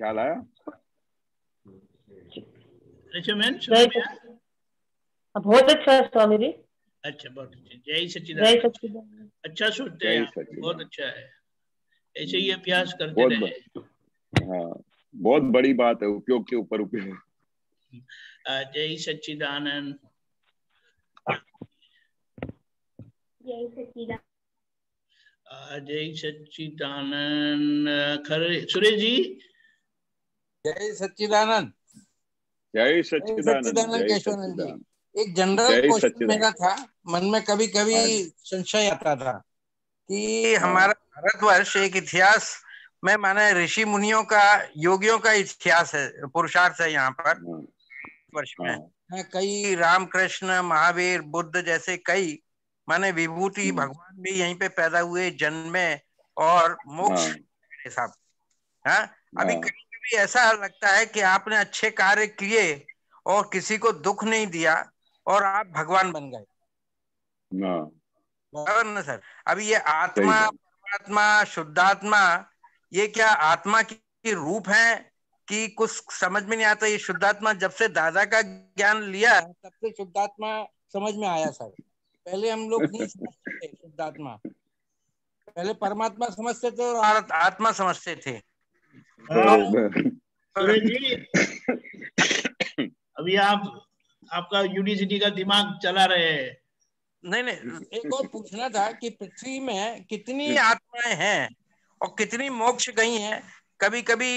ख्याल आया? बहुत अच्छा है स्वामी जी। अच्छा, बहुत अच्छा, जय सच्चिदानंद। अच्छा सोचते हैं आप, बहुत अच्छा है, ऐसे ही अभ्यास करते रहे। हाँ, बहुत बड़ी बात है, उपयोग के ऊपर उपयोग। जय सच्चिदानंद। जय सच्चिदानंद। जय सच्चिदानंद। खरे सुरेश जी, जय सच्चिदानंद। जय सच्चिदानंद। केशवानंद जी, एक जनरल क्वेश्चन मेरा था, मन में कभी कभी संशय आता था कि हमारा भारतवर्ष एक इतिहास में माने ऋषि मुनियों का, योगियों का इतिहास है, पुरुषार्थ है यहाँ पर वर्ष में। कई रामकृष्ण, महावीर, बुद्ध जैसे कई माने विभूति भगवान भी यहीं पे पैदा हुए, जन्मे और मोक्ष साहब। हाँ, अभी कभी कभी ऐसा लगता है कि आपने अच्छे कार्य किए और किसी को दुख नहीं दिया और आप भगवान बन गए, बराबर ना सर? अभी ये आत्मा, परमात्मा, शुद्धात्मा, ये क्या आत्मा की रूप है कि कुछ समझ में नहीं आता। ये शुद्धात्मा जब से दादा का ज्ञान लिया तब से शुद्धात्मा समझ में आया सर। पहले हम लोग नहीं समझते थे शुद्धात्मा, पहले परमात्मा समझते थे और आत्मा समझते थे। सुरेश जी, अभी आपका यूनिवर्सिटी का दिमाग चला रहे हैं। नहीं, एक और पूछना था कि पृथ्वी में कितनी आत्माएं हैं और कितनी मोक्ष गई हैं? कभी कभी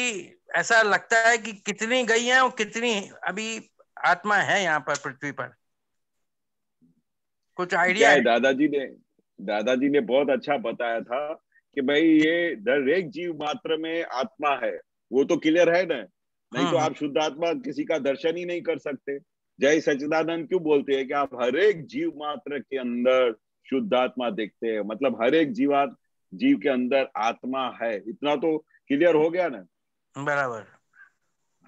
ऐसा लगता है कि कितनी गई हैं और कितनी अभी आत्मा है यहाँ पर पृथ्वी पर, कुछ आइडिया है? दादाजी ने बहुत अच्छा बताया था कि भाई ये हर एक जीव मात्र में आत्मा है, वो तो क्लियर है ना। नहीं तो आप शुद्ध आत्मा किसी का दर्शन ही नहीं कर सकते। जय सच्चिदानंद क्यों बोलते हैं कि आप हर एक जीव मात्र के अंदर शुद्ध आत्मा देखते हैं, मतलब हर एक जीव के अंदर आत्मा है। इतना तो क्लियर हो गया ना। बराबर।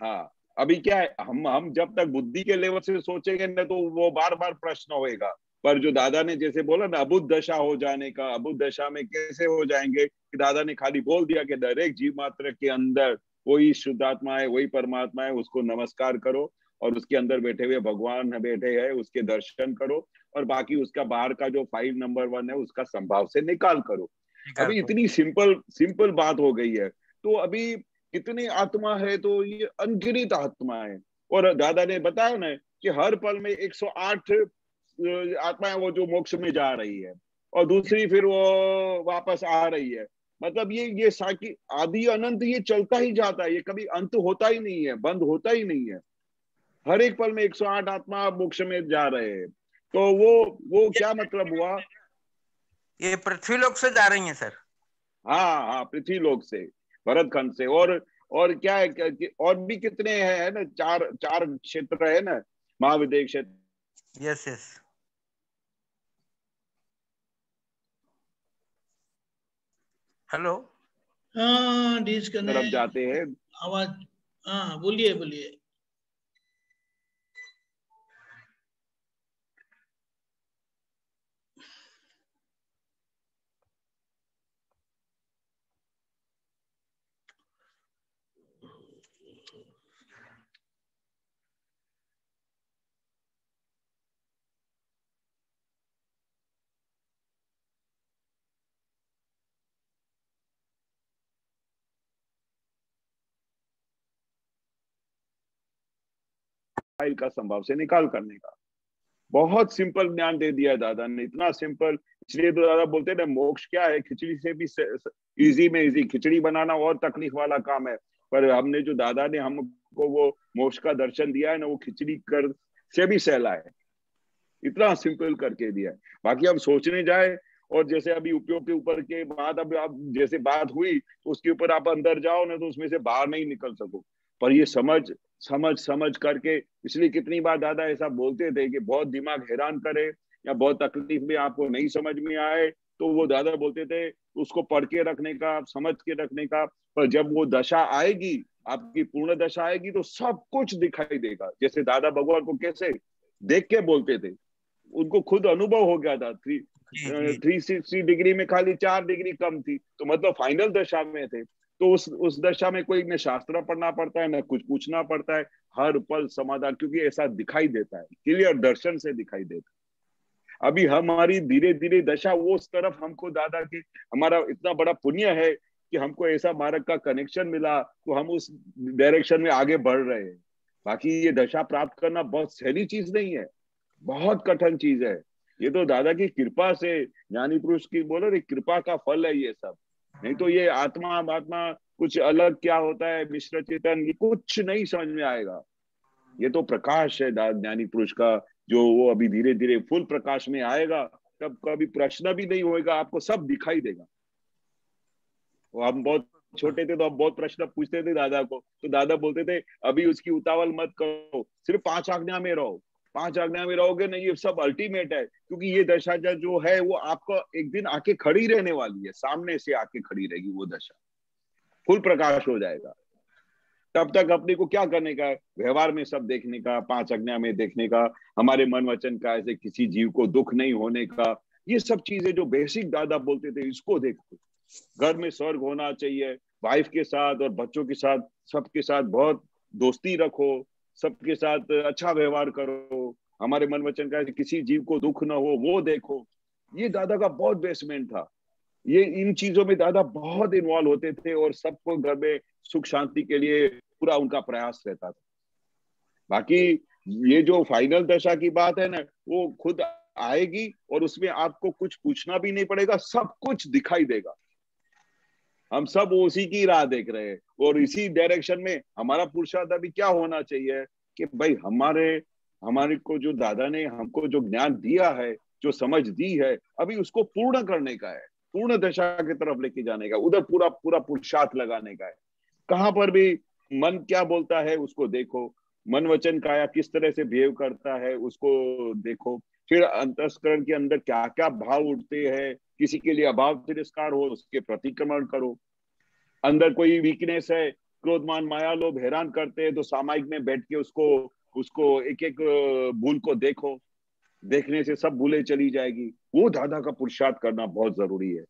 हाँ, अभी क्या है, हम जब तक बुद्धि के लेवल से सोचेंगे ना तो वो बार बार प्रश्न होएगा। पर जो दादा ने जैसे बोला ना अबुद्ध दशा हो जाने का, अबुद्ध दशा में कैसे हो जाएंगे कि दादा ने खाली बोल दिया कि हर एक जीव मात्र के अंदर वही शुद्धात्मा है, वही परमात्मा है, उसको नमस्कार करो और उसके अंदर बैठे हुए भगवान बैठे हैं उसके दर्शन करो, और बाकी उसका बाहर का जो फाइल नंबर 1 है उसका संभाव से निकाल करो। अभी इतनी सिंपल बात हो गई है। तो अभी कितनी आत्मा है, तो ये अनगिनत आत्मा है। और दादा ने बताया ना कि हर पल में 108 आत्माएं वो जो मोक्ष में जा रही है और दूसरी फिर वो वापस आ रही है। मतलब ये साकी आदि अनंत ये चलता ही जाता है, ये कभी अंत होता ही नहीं है, बंद होता ही नहीं है। हर एक पल में 108 आत्मा मोक्ष में जा रहे हैं। तो वो क्या मतलब हुआ? ये पृथ्वी लोक से जा रही हैं सर? हाँ, पृथ्वी लोक से, भरत खंड से। और क्या है और भी कितने हैं, है ना, चार क्षेत्र है ना, महाविद्य क्षेत्र। यस। हेलो। हाँ, डिस्कनेक्ट जाते हैं आवाज। हाँ, बोलिए। फाइल का संभाव से निकाल करने का बहुत सिंपल ज्ञान दे दिया दादा ने, इतना सिंपल। इसलिए तो दादा बोलते हैं ना, मोक्ष क्या है, खिचड़ी से भी इजी में इजी। खिचड़ी बनाना और तकलीफ वाला काम है, पर हमने जो दादा ने हमको वो मोक्ष का दर्शन दिया है ना, वो खिचड़ी कर से भी सहला है, इतना सिंपल करके दिया है। बाकी हम सोचने जाए और जैसे अभी उपयोग के ऊपर के बाद अब आप जैसे बात हुई तो उसके ऊपर आप अंदर जाओ ना तो उसमें से बाहर नहीं निकल सको। पर ये समझ करके, इसलिए कितनी बार दादा ऐसा बोलते थे कि बहुत दिमाग हैरान करे या बहुत तकलीफ में आपको नहीं समझ में आए तो वो दादा बोलते थे उसको पढ़ के रखने का, समझ के रखने का। पर जब वो दशा आएगी, आपकी पूर्ण दशा आएगी, तो सब कुछ दिखाई देगा। जैसे दादा भगवान को कैसे देख के बोलते थे, उनको खुद अनुभव हो गया था। 360 डिग्री में खाली 4 डिग्री कम थी, तो मतलब फाइनल दशा में थे। तो उस दशा में कोई न शास्त्र पढ़ना पड़ता है, न कुछ पूछना पड़ता है, हर पल समाधान, क्योंकि ऐसा दिखाई देता है, क्लियर दर्शन से दिखाई देता है। अभी हमारी धीरे धीरे दशा वो उस तरफ, हमको दादा की, हमारा इतना बड़ा पुण्य है कि हमको ऐसा मार्ग का कनेक्शन मिला, तो हम उस डायरेक्शन में आगे बढ़ रहे हैं। बाकी ये दशा प्राप्त करना बहुत सही चीज नहीं है, बहुत कठिन चीज है। ये तो दादा की कृपा से, ज्ञानी पुरुष की बोलो रे, कृपा का फल है ये सब। नहीं तो ये आत्मा कुछ अलग क्या होता है, मिश्र चेतन, ये कुछ नहीं समझ में आएगा। ये तो प्रकाश है ज्ञानी पुरुष का, जो वो अभी धीरे धीरे फुल प्रकाश में आएगा, तब कभी प्रश्न भी नहीं होएगा, आपको सब दिखाई देगा। वो हम बहुत छोटे थे तो हम बहुत प्रश्न पूछते थे दादा को, तो दादा बोलते थे अभी उसकी उतावल मत करो, सिर्फ 5 आज्ञा में रहो। 5 आज्ञा में रहोगे ना, ये सब अल्टीमेट है, क्योंकि ये दशा जो है वो आपको एक दिन आके खड़ी रहने वाली है, सामने से आके खड़ी रहेगी वो दशा, फुल प्रकाश हो जाएगा। तब तक अपने को क्या करने का है, व्यवहार में सब देखने का, 5 आज्ञा में देखने का, हमारे मन वचन का, ऐसे किसी जीव को दुख नहीं होने का, ये सब चीजें जो बेसिक दादा बोलते थे, इसको देखो। घर में स्वर्ग होना चाहिए, वाइफ के साथ और बच्चों के साथ, सबके साथ बहुत दोस्ती रखो, सबके साथ अच्छा व्यवहार करो, हमारे मन वचन का किसी जीव को दुख ना हो वो देखो। ये दादा का बहुत बेसमेंट था। ये इन चीजों में दादा बहुत इन्वॉल्व होते थे और सबको घर में सुख शांति के लिए पूरा उनका प्रयास रहता था। बाकी ये जो फाइनल दशा की बात है ना, वो खुद आएगी और उसमें आपको कुछ पूछना भी नहीं पड़ेगा, सब कुछ दिखाई देगा। हम सब उसी की राह देख रहे हैं और इसी डायरेक्शन में हमारा पुरुषार्थ अभी क्या होना चाहिए कि भाई हमारे को जो दादा ने हमको जो ज्ञान दिया है, जो समझ दी है, अभी उसको पूर्ण करने का है, पूर्ण दशा की तरफ लेके जाने का, उधर पूरा पूरा पुरुषार्थ लगाने का है। कहाँ पर भी मन क्या बोलता है उसको देखो, मन वचन काया किस तरह से बिहेव करता है उसको देखो, फिर अंतस्करण के अंदर क्या क्या भाव उठते हैं, किसी के लिए अभाव तिरस्कार हो उसके प्रतिक्रमण करो। अंदर कोई वीकनेस है, क्रोध मान माया लोभ हैरान करते हैं, तो सामायिक में बैठ के उसको उसको एक एक भूल को देखो, देखने से सब भूले चली जाएगी। वो दादा का पुरुषार्थ करना बहुत जरूरी है।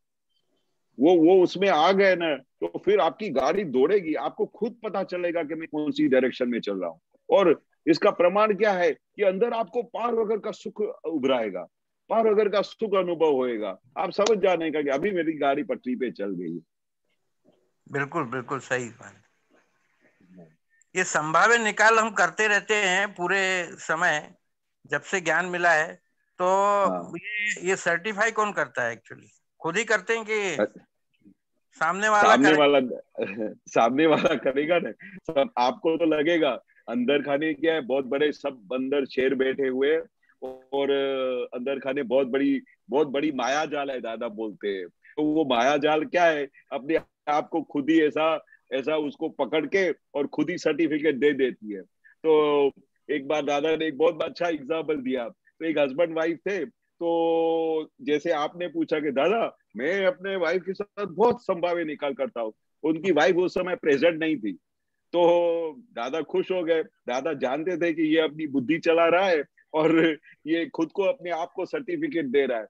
वो उसमें आ गए ना तो फिर आपकी गाड़ी दौड़ेगी, आपको खुद पता चलेगा कि मैं कौन सी डायरेक्शन में चल रहा हूँ। और इसका प्रमाण क्या है कि अंदर आपको पार वगैरह का सुख उभराएगा, पार वगैरह का सुख अनुभव होएगा। आप समझ जाने का कि अभी मेरी गाड़ी पटरी पे चल गई। बिल्कुल बिल्कुल सही बात। ये संभाव्य निकाल हम करते रहते हैं पूरे समय जब से ज्ञान मिला है। तो ये सर्टिफाई कौन करता है? एक्चुअली खुद ही करते हैं कि सामने वाला करेगा ना। सब आपको तो लगेगा अंदर खाने क्या है, बहुत बड़े सब अंदर शेर बैठे हुए और अंदर खाने बहुत बड़ी माया जाल है दादा बोलते हैं। तो वो माया जाल क्या है, अपने आप को खुद ही ऐसा उसको पकड़ के और खुद ही सर्टिफिकेट दे देती है। तो एक बार दादा ने एक बहुत अच्छा एग्जाम्पल दिया। तो एक हस्बैंड वाइफ थे, तो जैसे आपने पूछा कि दादा मैं अपने वाइफ के साथ बहुत संभाव्य निकाल करता हूँ, उनकी वाइफ उस समय प्रेजेंट नहीं थी। तो दादा खुश हो गए, दादा जानते थे कि ये अपनी बुद्धि चला रहा है और ये खुद को अपने आप को सर्टिफिकेट दे रहा है।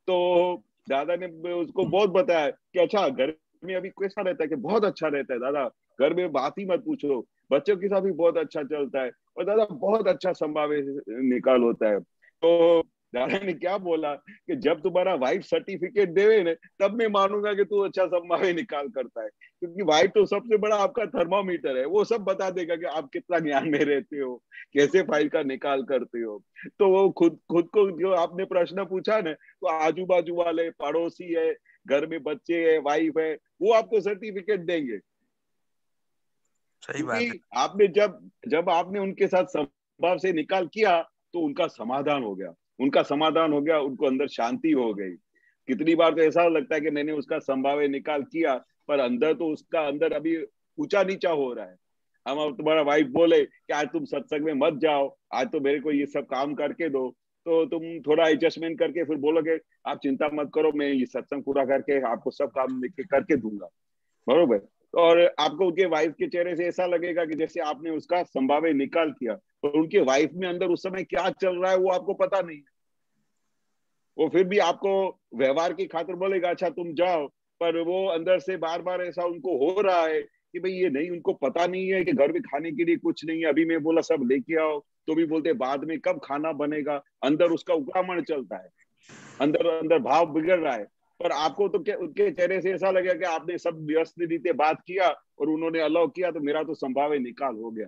तो दादा ने उसको बहुत बताया कि अच्छा घर में अभी कैसा रहता है, कि बहुत अच्छा रहता है दादा, घर में बात ही मत पूछो, बच्चों के साथ भी बहुत अच्छा चलता है और दादा बहुत अच्छा संभाव्य निकाल होता है। तो दादा ने क्या बोला कि जब तुम्हारा वाइफ सर्टिफिकेट देवे ना तब मैं मानूंगा कि तू अच्छा संभाव्य निकाल करता है, क्योंकि वाइफ तो सबसे बड़ा आपका थर्मोमीटर है, वो सब बता देगा कि आप कितना ज्ञान में रहते हो, कैसे फाइल का निकाल करते हो। तो वो खुद को जो आपने प्रश्न पूछा ना, तो आजू बाजू वाले पड़ोसी है, घर में बच्चे है, वाइफ है, वो आपको सर्टिफिकेट देंगे। सही बात है। आपने जब आपने उनके साथ संभाव से निकाल किया तो उनका समाधान हो गया, उनको अंदर शांति हो गई। कितनी बार तो ऐसा लगता है कि मैंने उसका संभाव्य निकाल किया पर अंदर तो उसका अंदर अभी ऊंचा नीचा हो रहा है। हम अब तुम्हारा वाइफ बोले कि आज तुम सत्संग में मत जाओ, आज तो मेरे को ये सब काम करके दो, तो तुम थोड़ा एडजस्टमेंट करके फिर बोलोगे आप चिंता मत करो, मैं ये सत्संग पूरा करके आपको सब काम लेके करके दूंगा, बरोबर। और आपको उनके वाइफ के चेहरे से ऐसा लगेगा कि जैसे आपने उसका संभाव्य निकाल किया, और उनके वाइफ में अंदर उस समय क्या चल रहा है वो आपको पता नहीं है। वो फिर भी आपको व्यवहार की खातिर बोलेगा अच्छा तुम जाओ, पर वो अंदर से बार बार ऐसा उनको हो रहा है कि भाई ये नहीं, उनको पता नहीं है कि घर में खाने के लिए कुछ नहीं है, अभी मैं बोला सब लेके आओ तो भी बोलते बाद में कब खाना बनेगा। अंदर उसका उकड़ामण चलता है, अंदर अंदर भाव बिगड़ रहा है। पर आपको तो क्या उनके चेहरे से ऐसा लगेगा कि आपने सब व्यवस्थित रीते बात किया और उन्होंने अलाउ किया तो मेरा तो संभाव्य निकाल हो गया।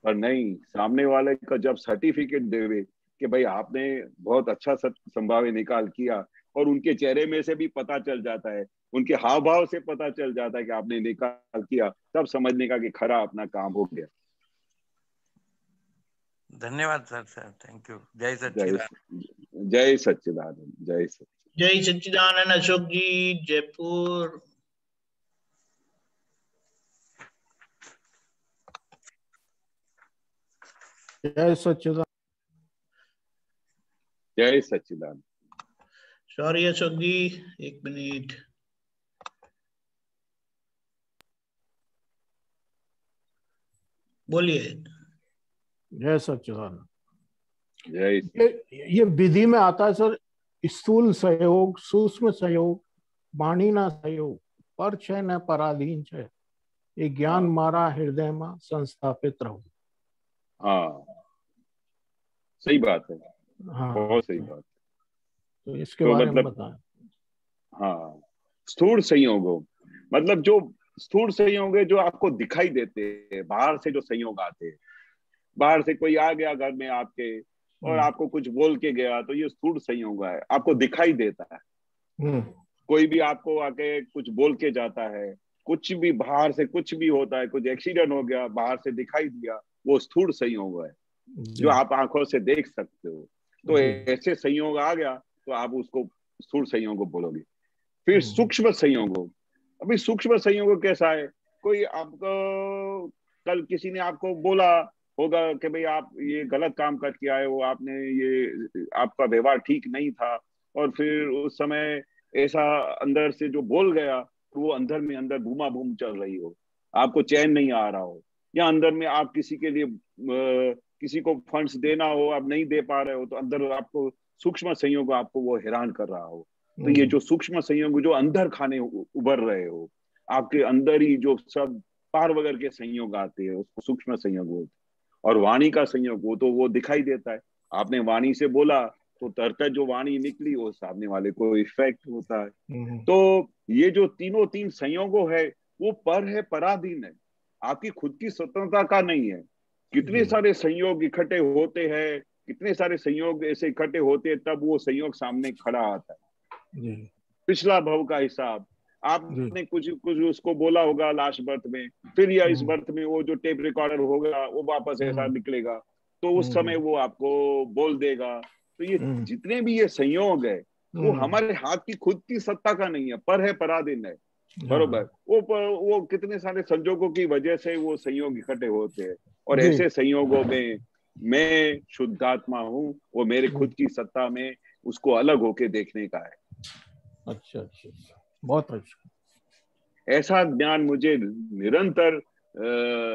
पर नहीं, सामने वाले का जब सर्टिफिकेट देवे कि भाई आपने बहुत अच्छा संभाव्य निकाल किया, और उनके चेहरे में से भी पता चल जाता है, उनके हाव भाव से पता चल जाता है कि आपने निकाल किया, तब समझने का कि खरा अपना काम हो गया। धन्यवाद सर, थैंक यू। जय सच्चिदानंद। जय सच्चिदानंद। जय सच्चिदानंद। अशोक जी, जयपुर। जय सच्चिदानंद। जय सच्चिदानंद। सॉरी अशोक जी, एक मिनट। बोलिए। जय सच्चिदानंद। जय। ये विधि में आता है सर, स्थूल सहयोग, सूक्ष्म सहयोग, वाणी ना सहयोग, पर छे न पराधीन छे, ये ज्ञान मारा हृदय में संस्थापित रहो। हाँ सही बात है। हाँ बहुत सही बात है। तो इसके बारे में बताएं। हाँ स्थूल संयोग हो, मतलब जो स्थूल संयोग है जो आपको दिखाई देते हैं, बाहर से जो संयोग आते हैं, बाहर से कोई आ गया घर में आपके और आपको कुछ बोल के गया, तो ये स्थूल संयोग है, आपको दिखाई देता है। कोई भी आपको आके कुछ बोल के जाता है, कुछ भी बाहर से कुछ भी होता है, कुछ एक्सीडेंट हो गया, बाहर से दिखाई दिया, वो स्थूल संयोग है जो आप आंखों से देख सकते हो। तो ऐसे संयोग आ गया तो आप उसको स्थूल संयोग बोलोगे। फिर सूक्ष्म संयोग हो। अभी सूक्ष्म संयोग कैसा है, कोई आपको कल किसी ने आपको बोला होगा कि भाई आप ये गलत काम करके आए हो, आपने ये आपका व्यवहार ठीक नहीं था, और फिर उस समय ऐसा अंदर से जो बोल गया, तो वो अंदर में अंदर बूमा बूम चल रही हो, आपको चैन नहीं आ रहा हो, या अंदर में आप किसी के लिए किसी को फंड्स देना हो, आप नहीं दे पा रहे हो, तो अंदर आपको सूक्ष्म संयोग आपको वो हैरान कर रहा हो। तो ये जो सूक्ष्म संयोग जो अंदर खाने उभर रहे हो, आपके अंदर ही जो सब पार वगैरह के संयोग आते हैं, उसको सूक्ष्म संयोग होते। और वाणी का संयोग हो तो वो दिखाई देता है, आपने वाणी से बोला तो तरत जो वाणी निकली वो सामने वाले को इफेक्ट होता है। तो ये जो तीन संयोगों है वो पर है, पराधीन है, आपकी खुद की स्वतंत्रता का नहीं है। कितने सारे संयोग इकट्ठे होते हैं, कितने सारे संयोग ऐसे इकट्ठे होते हैं, तब वो संयोग सामने खड़ा आता है। पिछला भव का हिसाब, आपने कुछ कुछ उसको बोला होगा लास्ट बर्थ में, फिर या इस बर्थ में वो जो टेप रिकॉर्डर होगा वो वापस ऐसा निकलेगा, तो उस समय वो आपको बोल देगा। तो ये जितने भी ये संयोग है वो हमारे हाथ की खुद की सत्ता का नहीं है, पर है, पराधीन है। बरोबर, वो कितने सारे संजोगों की वजह से वो संयोग इकट्ठे होते हैं, और ऐसे संयोगों में मैं शुद्धात्मा हूँ, वो मेरे खुद की सत्ता में उसको अलग होके देखने का है। अच्छा, बहुत अच्छा। ऐसा ज्ञान मुझे निरंतर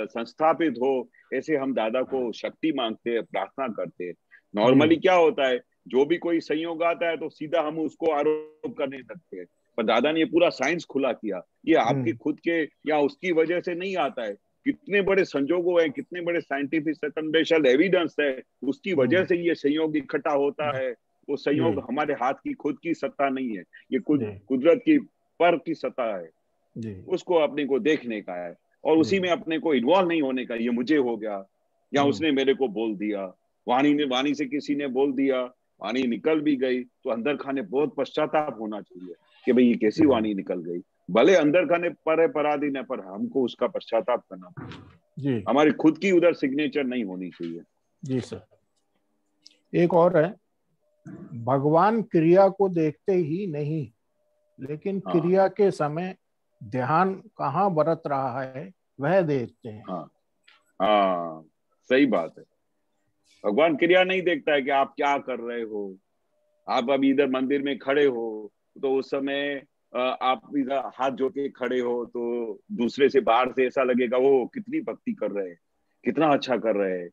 संस्थापित हो, ऐसे हम दादा को शक्ति मांगते हैं, प्रार्थना करते हैं। नॉर्मली क्या होता है, जो भी कोई संयोग आता है तो सीधा हम उसको आरोप करने लगते हैं, पर दादा ने ये पूरा साइंस खुला किया, ये आपके खुद के या उसकी वजह से नहीं आता है। कितने बड़े संजोगों है, कितने बड़े साइंटिफिक सर्कमस्टेंशियल एविडेंस है, उसकी वजह से ये संयोग इकट्ठा होता है। वो संयोग हमारे हाथ की खुद की सत्ता नहीं है, ये कुदरत की पर की सत्ता है। उसको अपने को देखने का है, और उसी में अपने को इन्वॉल्व नहीं होने का। ये मुझे हो गया, या उसने मेरे को बोल दिया, वाणी से किसी ने बोल दिया, वाणी निकल भी गई, तो अंदर खाने बहुत पश्चाताप होना चाहिए कि भाई ये कैसी वाणी निकल गई। भले अंदर खाने पर है, पराधीन है, पर हमको उसका पश्चाताप करना चाहिए। हमारी खुद की उधर सिग्नेचर नहीं होनी चाहिए। जी सर। एक और है, भगवान क्रिया को देखते ही नहीं, लेकिन क्रिया के समय ध्यान कहाँ बरत रहा है वह देखते हैं। हाँ, सही बात है। भगवान क्रिया नहीं देखता है कि आप क्या कर रहे हो। आप अभी इधर मंदिर में खड़े हो, तो उस समय आप इधर हाथ जोड़ के खड़े हो, तो दूसरे से बाहर से ऐसा लगेगा वो कितनी भक्ति कर रहे हैं, कितना अच्छा कर रहे हैं।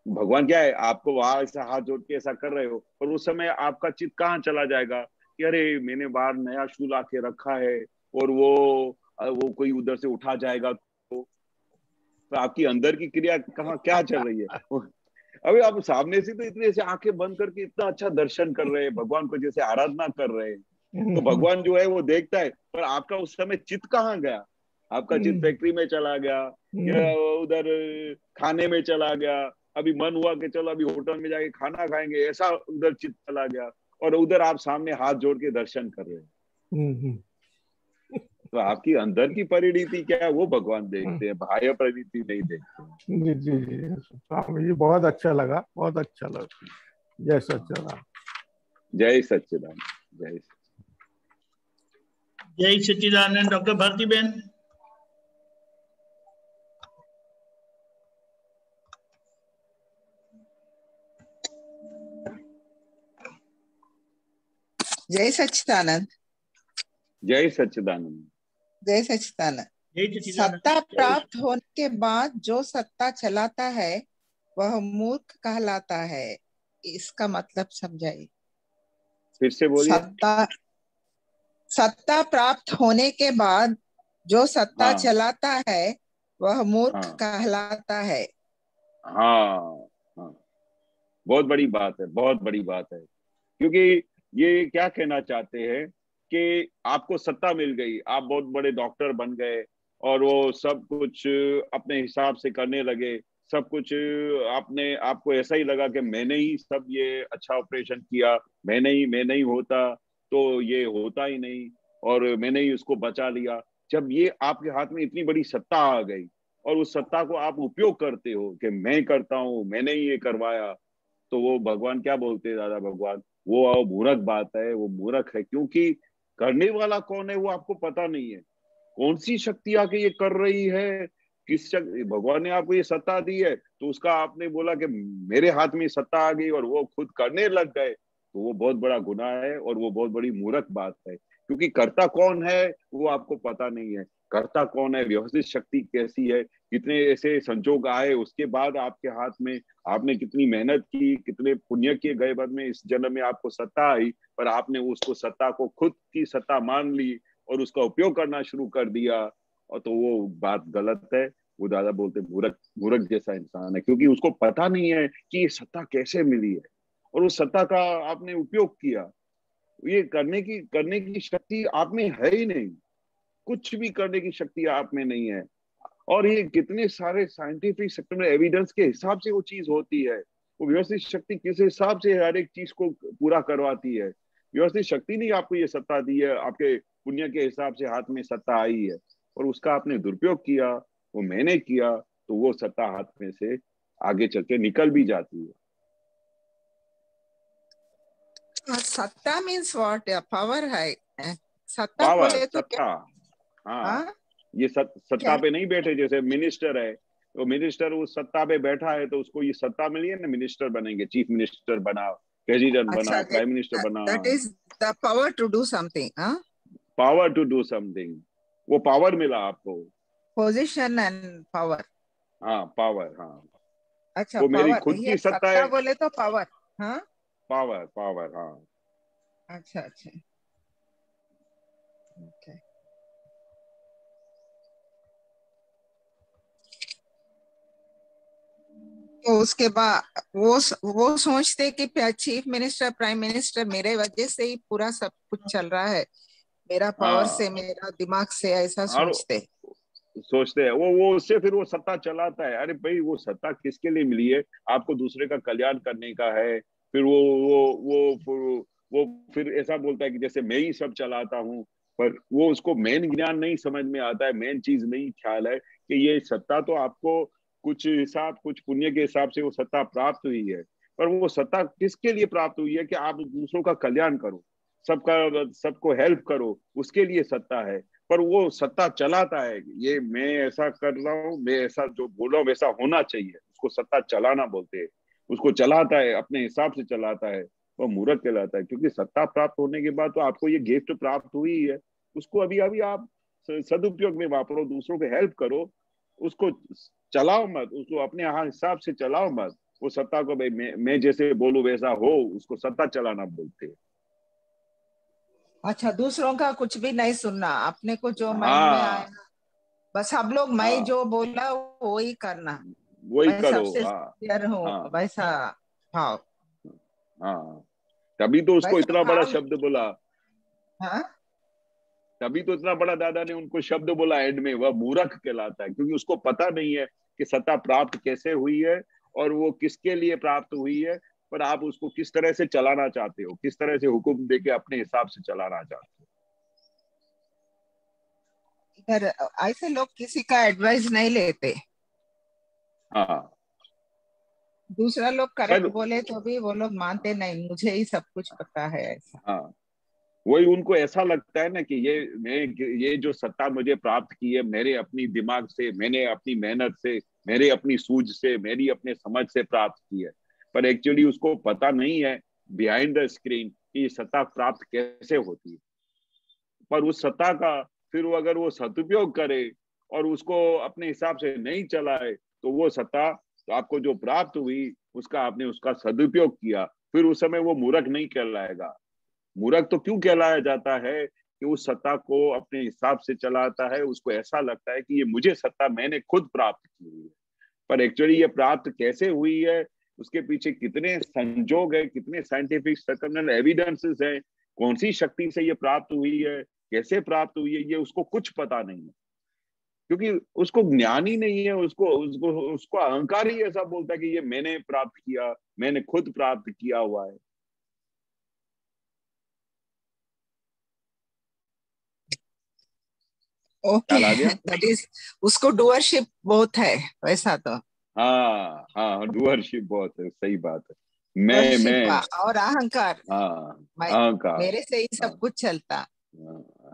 भगवान क्या है, आपको वहां ऐसा हाथ जोड़ के ऐसा कर रहे हो, और उस समय आपका चित्त कहाँ चला जाएगा कि अरे मैंने बाहर नया शू ला के रखा है, और वो कोई उधर से उठा जाएगा, तो आपकी अंदर की क्रिया कहाँ क्या चल रही है। अभी आप सामने से तो इतने से आंखें बंद करके इतना अच्छा दर्शन कर रहे हैं, भगवान को जैसे आराधना कर रहे हैं, तो भगवान जो है वो देखता है, पर आपका उस समय चित्त कहाँ गया। आपका चित्त फैक्ट्री में चला गया, या उधर खाने में चला गया, अभी मन हुआ कि चलो अभी होटल में जाके खाना खाएंगे, ऐसा उधर चित्त चला गया, और उधर आप सामने हाथ जोड़ के दर्शन कर रहे हैं। तो आपकी अंदर की परिणति क्या है वो भगवान देखते हैं, बाह्य परिणति नहीं देखते। जी जी जी स्वामी जी, बहुत अच्छा लगा, बहुत अच्छा लगा। जय सच्चिदानंद। जय सच्चिदानंद। जय सच्चिदानंद। डॉक्टर भारती बहन। जय सच्चिदानंद। जय सच्चिदानंद। जय सच्चिदानंद। सत्ता प्राप्त होने के बाद जो सत्ता चलाता है वह मूर्ख कहलाता है, इसका मतलब समझाइए। फिर से बोलिए। सत्ता प्राप्त होने के बाद जो सत्ता चलाता है वह मूर्ख कहलाता है। हाँ, बहुत बड़ी बात है, बहुत बड़ी बात है। क्योंकि ये क्या कहना चाहते हैं कि आपको सत्ता मिल गई, आप बहुत बड़े डॉक्टर बन गए और वो सब कुछ अपने हिसाब से करने लगे, सब कुछ आपको ऐसा ही लगा कि मैंने ही सब ये अच्छा ऑपरेशन किया, मैं नहीं होता तो ये होता ही नहीं, और मैंने ही उसको बचा लिया। जब ये आपके हाथ में इतनी बड़ी सत्ता आ गई और उस सत्ता को आप उपयोग करते हो कि मैं करता हूँ, मैंने ही ये करवाया, तो वो भगवान क्या बोलते हैं दादा भगवान, वो मूर्ख बात है, वो मूर्ख है, क्योंकि करने वाला कौन है वो आपको पता नहीं है। कौन सी शक्ति आके ये कर रही है, भगवान ने आपको ये सत्ता दी है, तो उसका आपने बोला कि मेरे हाथ में सत्ता आ गई और वो खुद करने लग गए, तो वो बहुत बड़ा गुनाह है और वो बहुत बड़ी मूर्ख बात है। क्योंकि कर्ता कौन है वो आपको पता नहीं है। कर्ता कौन है, व्यवस्थित शक्ति कैसी है, कितने ऐसे संजोग आए उसके बाद आपके हाथ में, आपने कितनी मेहनत की, कितने पुण्य के गए बाद में इस जन्म में आपको सत्ता आई, पर आपने उसको सत्ता को खुद की सत्ता मान ली और उसका उपयोग करना शुरू कर दिया, और तो वो बात गलत है। वो दादा बोलते मूर्ख जैसा इंसान है, क्योंकि उसको पता नहीं है कि ये सत्ता कैसे मिली है और उस सत्ता का आपने उपयोग किया। ये करने की शक्ति आप में है ही नहीं, कुछ भी करने की शक्ति आप में नहीं है। और ये कितने सारे साइंटिफिक सेक्टर में एविडेंस के हिसाब से वो चीज होती है। वो व्यवस्थित शक्ति किस हिसाब से हर एक चीज को पूरा करवाती है। व्यवस्थित शक्ति ने आपको ये सत्ता दी है, आपके पुण्य के हिसाब से हाथ में सत्ता आई है और उसका आपने दुरुपयोग किया, वो मैंने किया, तो वो सत्ता हाथ में से आगे चल के निकल भी जाती है। सत्ता मीन्स व्हाट? पावर है, सत्ता पावर, बोले तो सत्ता, हाँ। हाँ? ये सत्ता क्या? पे नहीं बैठे, जैसे मिनिस्टर है, तो मिनिस्टर उस सत्ता पे बैठा है तो उसको ये सत्ता मिली है ना, मिनिस्टर बनेंगे, चीफ मिनिस्टर बना, प्रेसिडेंट बना, प्राइम मिनिस्टर बना। That is the power to do something, हाँ? पावर टू डू समथिंग, वो पावर मिला आपको, पोजीशन एंड पावर। हाँ पावर, हाँ। अच्छा, वो मेरी पावर, खुद ये की सत्ता सत्ता है। बोले तो पावर, हाँ? पावर, हाँ। अच्छा अच्छा, ओके। तो उसके बाद वो सोचते कि चीफ मिनिस्टर, प्राइम मिनिस्टर मेरे वजह से ही पूरा सब कुछ चल रहा है, मेरा पावर से, मेरा दिमाग से, ऐसा सोचते हैं वो उससे फिर वो सत्ता चलाता है। अरे भाई, वो सत्ता किसके लिए मिली है? आपको दूसरे का कल्याण करने का है। फिर वो फिर ऐसा बोलता है कि जैसे मैं ही सब चलाता हूँ, पर वो उसको मेन ज्ञान नहीं समझ में आता है, मेन चीज नहीं ख्याल है कि ये सत्ता तो आपको कुछ पुण्य के हिसाब से वो सत्ता प्राप्त हुई है, पर वो सत्ता किसके लिए प्राप्त हुई है? कि आप दूसरों का कल्याण करो, सबको हेल्प करो, उसके लिए सत्ता है। पर वो सत्ता चलाता है, ये मैं ऐसा कर रहा हूँ, मैं ऐसा जो बोल रहा हूँ वैसा होना चाहिए, उसको सत्ता चलाना बोलते हैं। उसको चलाता है, अपने हिसाब से चलाता है, वो मूर्ख कहलाता है। क्योंकि सत्ता प्राप्त होने के बाद तो आपको ये गिफ्ट प्राप्त हुई है, उसको अभी अभी आप सदुपयोग में वापरो, दूसरों को हेल्प करो, उसको चलाओ मत, उसको अपने हिसाब से चलाओ मत। वो सत्ता को भाई मैं जैसे बोलूं वैसा हो, उसको सत्ता चलाना बोलते हैं। अच्छा, दूसरों का कुछ भी नहीं सुनना, अपने को जो माइंड में आया, हाँ बस हम लोग मैं हाँ, जो बोला वो ही करना, वही मैं करो। सबसे हाँ सिंसियर हूँ, हाँ वैसा भाव, हाँ, तभी तो उसको वैसा इतना बड़ा भाव। शब्द बोला, हाँ, तभी तो इतना बड़ा दादा ने उनको शब्द बोला एंड में, वह मूर्ख कहलाता है। क्योंकि उसको पता नहीं है कि सत्ता प्राप्त कैसे हुई है और वो किसके लिए प्राप्त हुई है, पर आप उसको किस तरह से चलाना चाहते हो, किस तरह से हुक्म देके अपने हिसाब से चलाना चाहते हो। इधर ऐसे लोग किसी का एडवाइस नहीं लेते, हाँ, दूसरा लोग करेक्ट पर बोले तो भी वो लोग मानते नहीं, मुझे ही सब कुछ पता है, ऐसा। हाँ, वही उनको ऐसा लगता है ना कि ये जो सत्ता मुझे प्राप्त की है मेरे अपनी दिमाग से, मैंने अपनी मेहनत से, मेरे अपनी सूझ से, मेरी अपने समझ से प्राप्त की है। पर एक्चुअली उसको पता नहीं है बिहाइंड द स्क्रीन कि ये सत्ता प्राप्त कैसे होती है। पर उस सत्ता का फिर वो अगर वो सदुपयोग करे और उसको अपने हिसाब से नहीं चलाए, तो वो सत्ता तो आपको जो प्राप्त हुई उसका आपने उसका सदुपयोग किया, फिर उस समय वो मूर्ख नहीं कहलाएगा। मूर्ख तो क्यों कहलाया जाता है? कि उस सत्ता को अपने हिसाब से चलाता है, उसको ऐसा लगता है कि ये मुझे सत्ता मैंने खुद प्राप्त की हुई है। पर एक्चुअली ये प्राप्त कैसे हुई है, उसके पीछे कितने संजोग है, कितने साइंटिफिक सर्कमस्टेंशियल एविडेंसेस हैं कौन सी शक्ति से ये प्राप्त हुई है, कैसे प्राप्त हुई है, ये उसको कुछ पता नहीं है, क्योंकि उसको ज्ञान ही नहीं है। उसको अहंकार ही ऐसा बोलता है कि ये मैंने प्राप्त किया, मैंने खुद प्राप्त किया हुआ है। ओके, दैट इज, उसको डूअरशिप बहुत है वैसा तो। हाँ हाँ, डूअरशिप बहुत है, सही बात है। मैं और अहंकार, अहंकार, मेरे से ही सब कुछ चलता।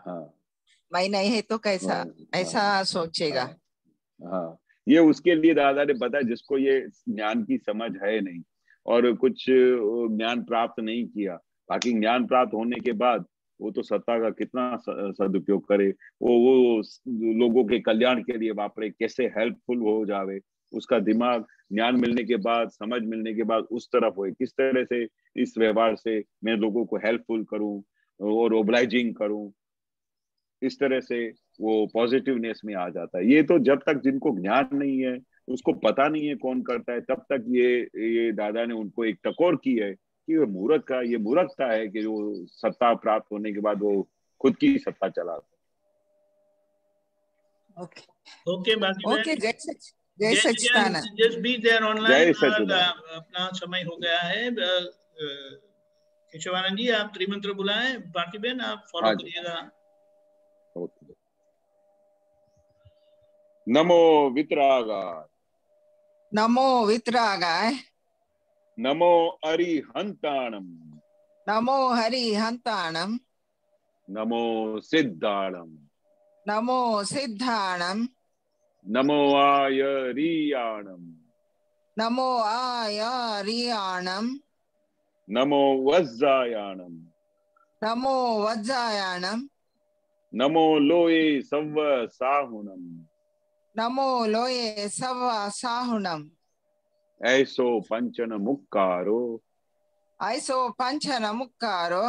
हाँ, मैं नहीं है तो कैसा, ऐसा सोचेगा। हाँ, ये उसके लिए दादा ने बताया जिसको ये ज्ञान की समझ है नहीं और कुछ ज्ञान प्राप्त नहीं किया। बाकी ज्ञान प्राप्त होने के बाद वो तो सत्ता का कितना सदुपयोग करे, वो लोगों के कल्याण के लिए वापरे, कैसे हेल्पफुल हो जावे, उसका दिमाग ज्ञान मिलने के बाद, समझ मिलने के बाद उस तरफ हो, किस तरह से इस व्यवहार से मैं लोगों को हेल्पफुल करूं और ओब्लाइजिंग करूं, इस तरह से वो पॉजिटिवनेस में आ जाता है। ये तो जब तक जिनको ज्ञान नहीं है, उसको पता नहीं है कौन करता है, तब तक ये दादा ने उनको एक टकोर की है कि ये मूर्खता है कि जो सत्ता प्राप्त होने के बाद वो खुद की सत्ता चलाता है। ओके जय सच्चिदानंद, जस्ट बी देयर ऑनलाइन। अपना समय हो गया है। केशवानंद जी आप त्रिमंत्र बुलाएं, बाकी बहन आप फॉलो करिएगा। नमो वितरागाय, नमो वितरागाय, नमो अरिहंताणम, नमो हरिहंताणम, नमो सिद्धाणम, नमो सिद्धाणम, नमो आयरियाणम, नमो आयरियाणम, नमो वज्रायाणम, नमो वज्रायाणम, नमो लोये सव्व साहुणम, नमो लोये सव्व साहुणम, ऐसो पंचन मुक्कारो, ऐसो पंचन मुक्कारो,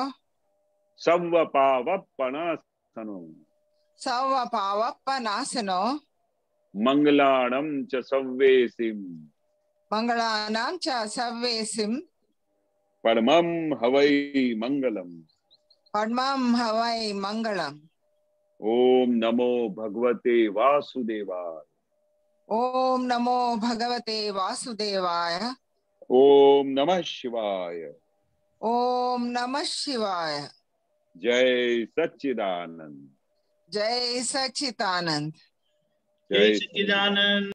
सव्व पावप्पनासनो, सव्व पावप्पनासनो, मंगलाणं च सव्वेसिम, मंगलानां च सव्वेसिम, परमं हवै मंगलम, परमं हवै मंगलम। ओम नमो भगवते वासुदेवाय, ओम नमो भगवते वासुदेवाय, ओम नमः शिवाय, ओम नमः शिवाय। जय सच्चिदानंद, जय सच्चिदानंद, जय सच्चिदानंद।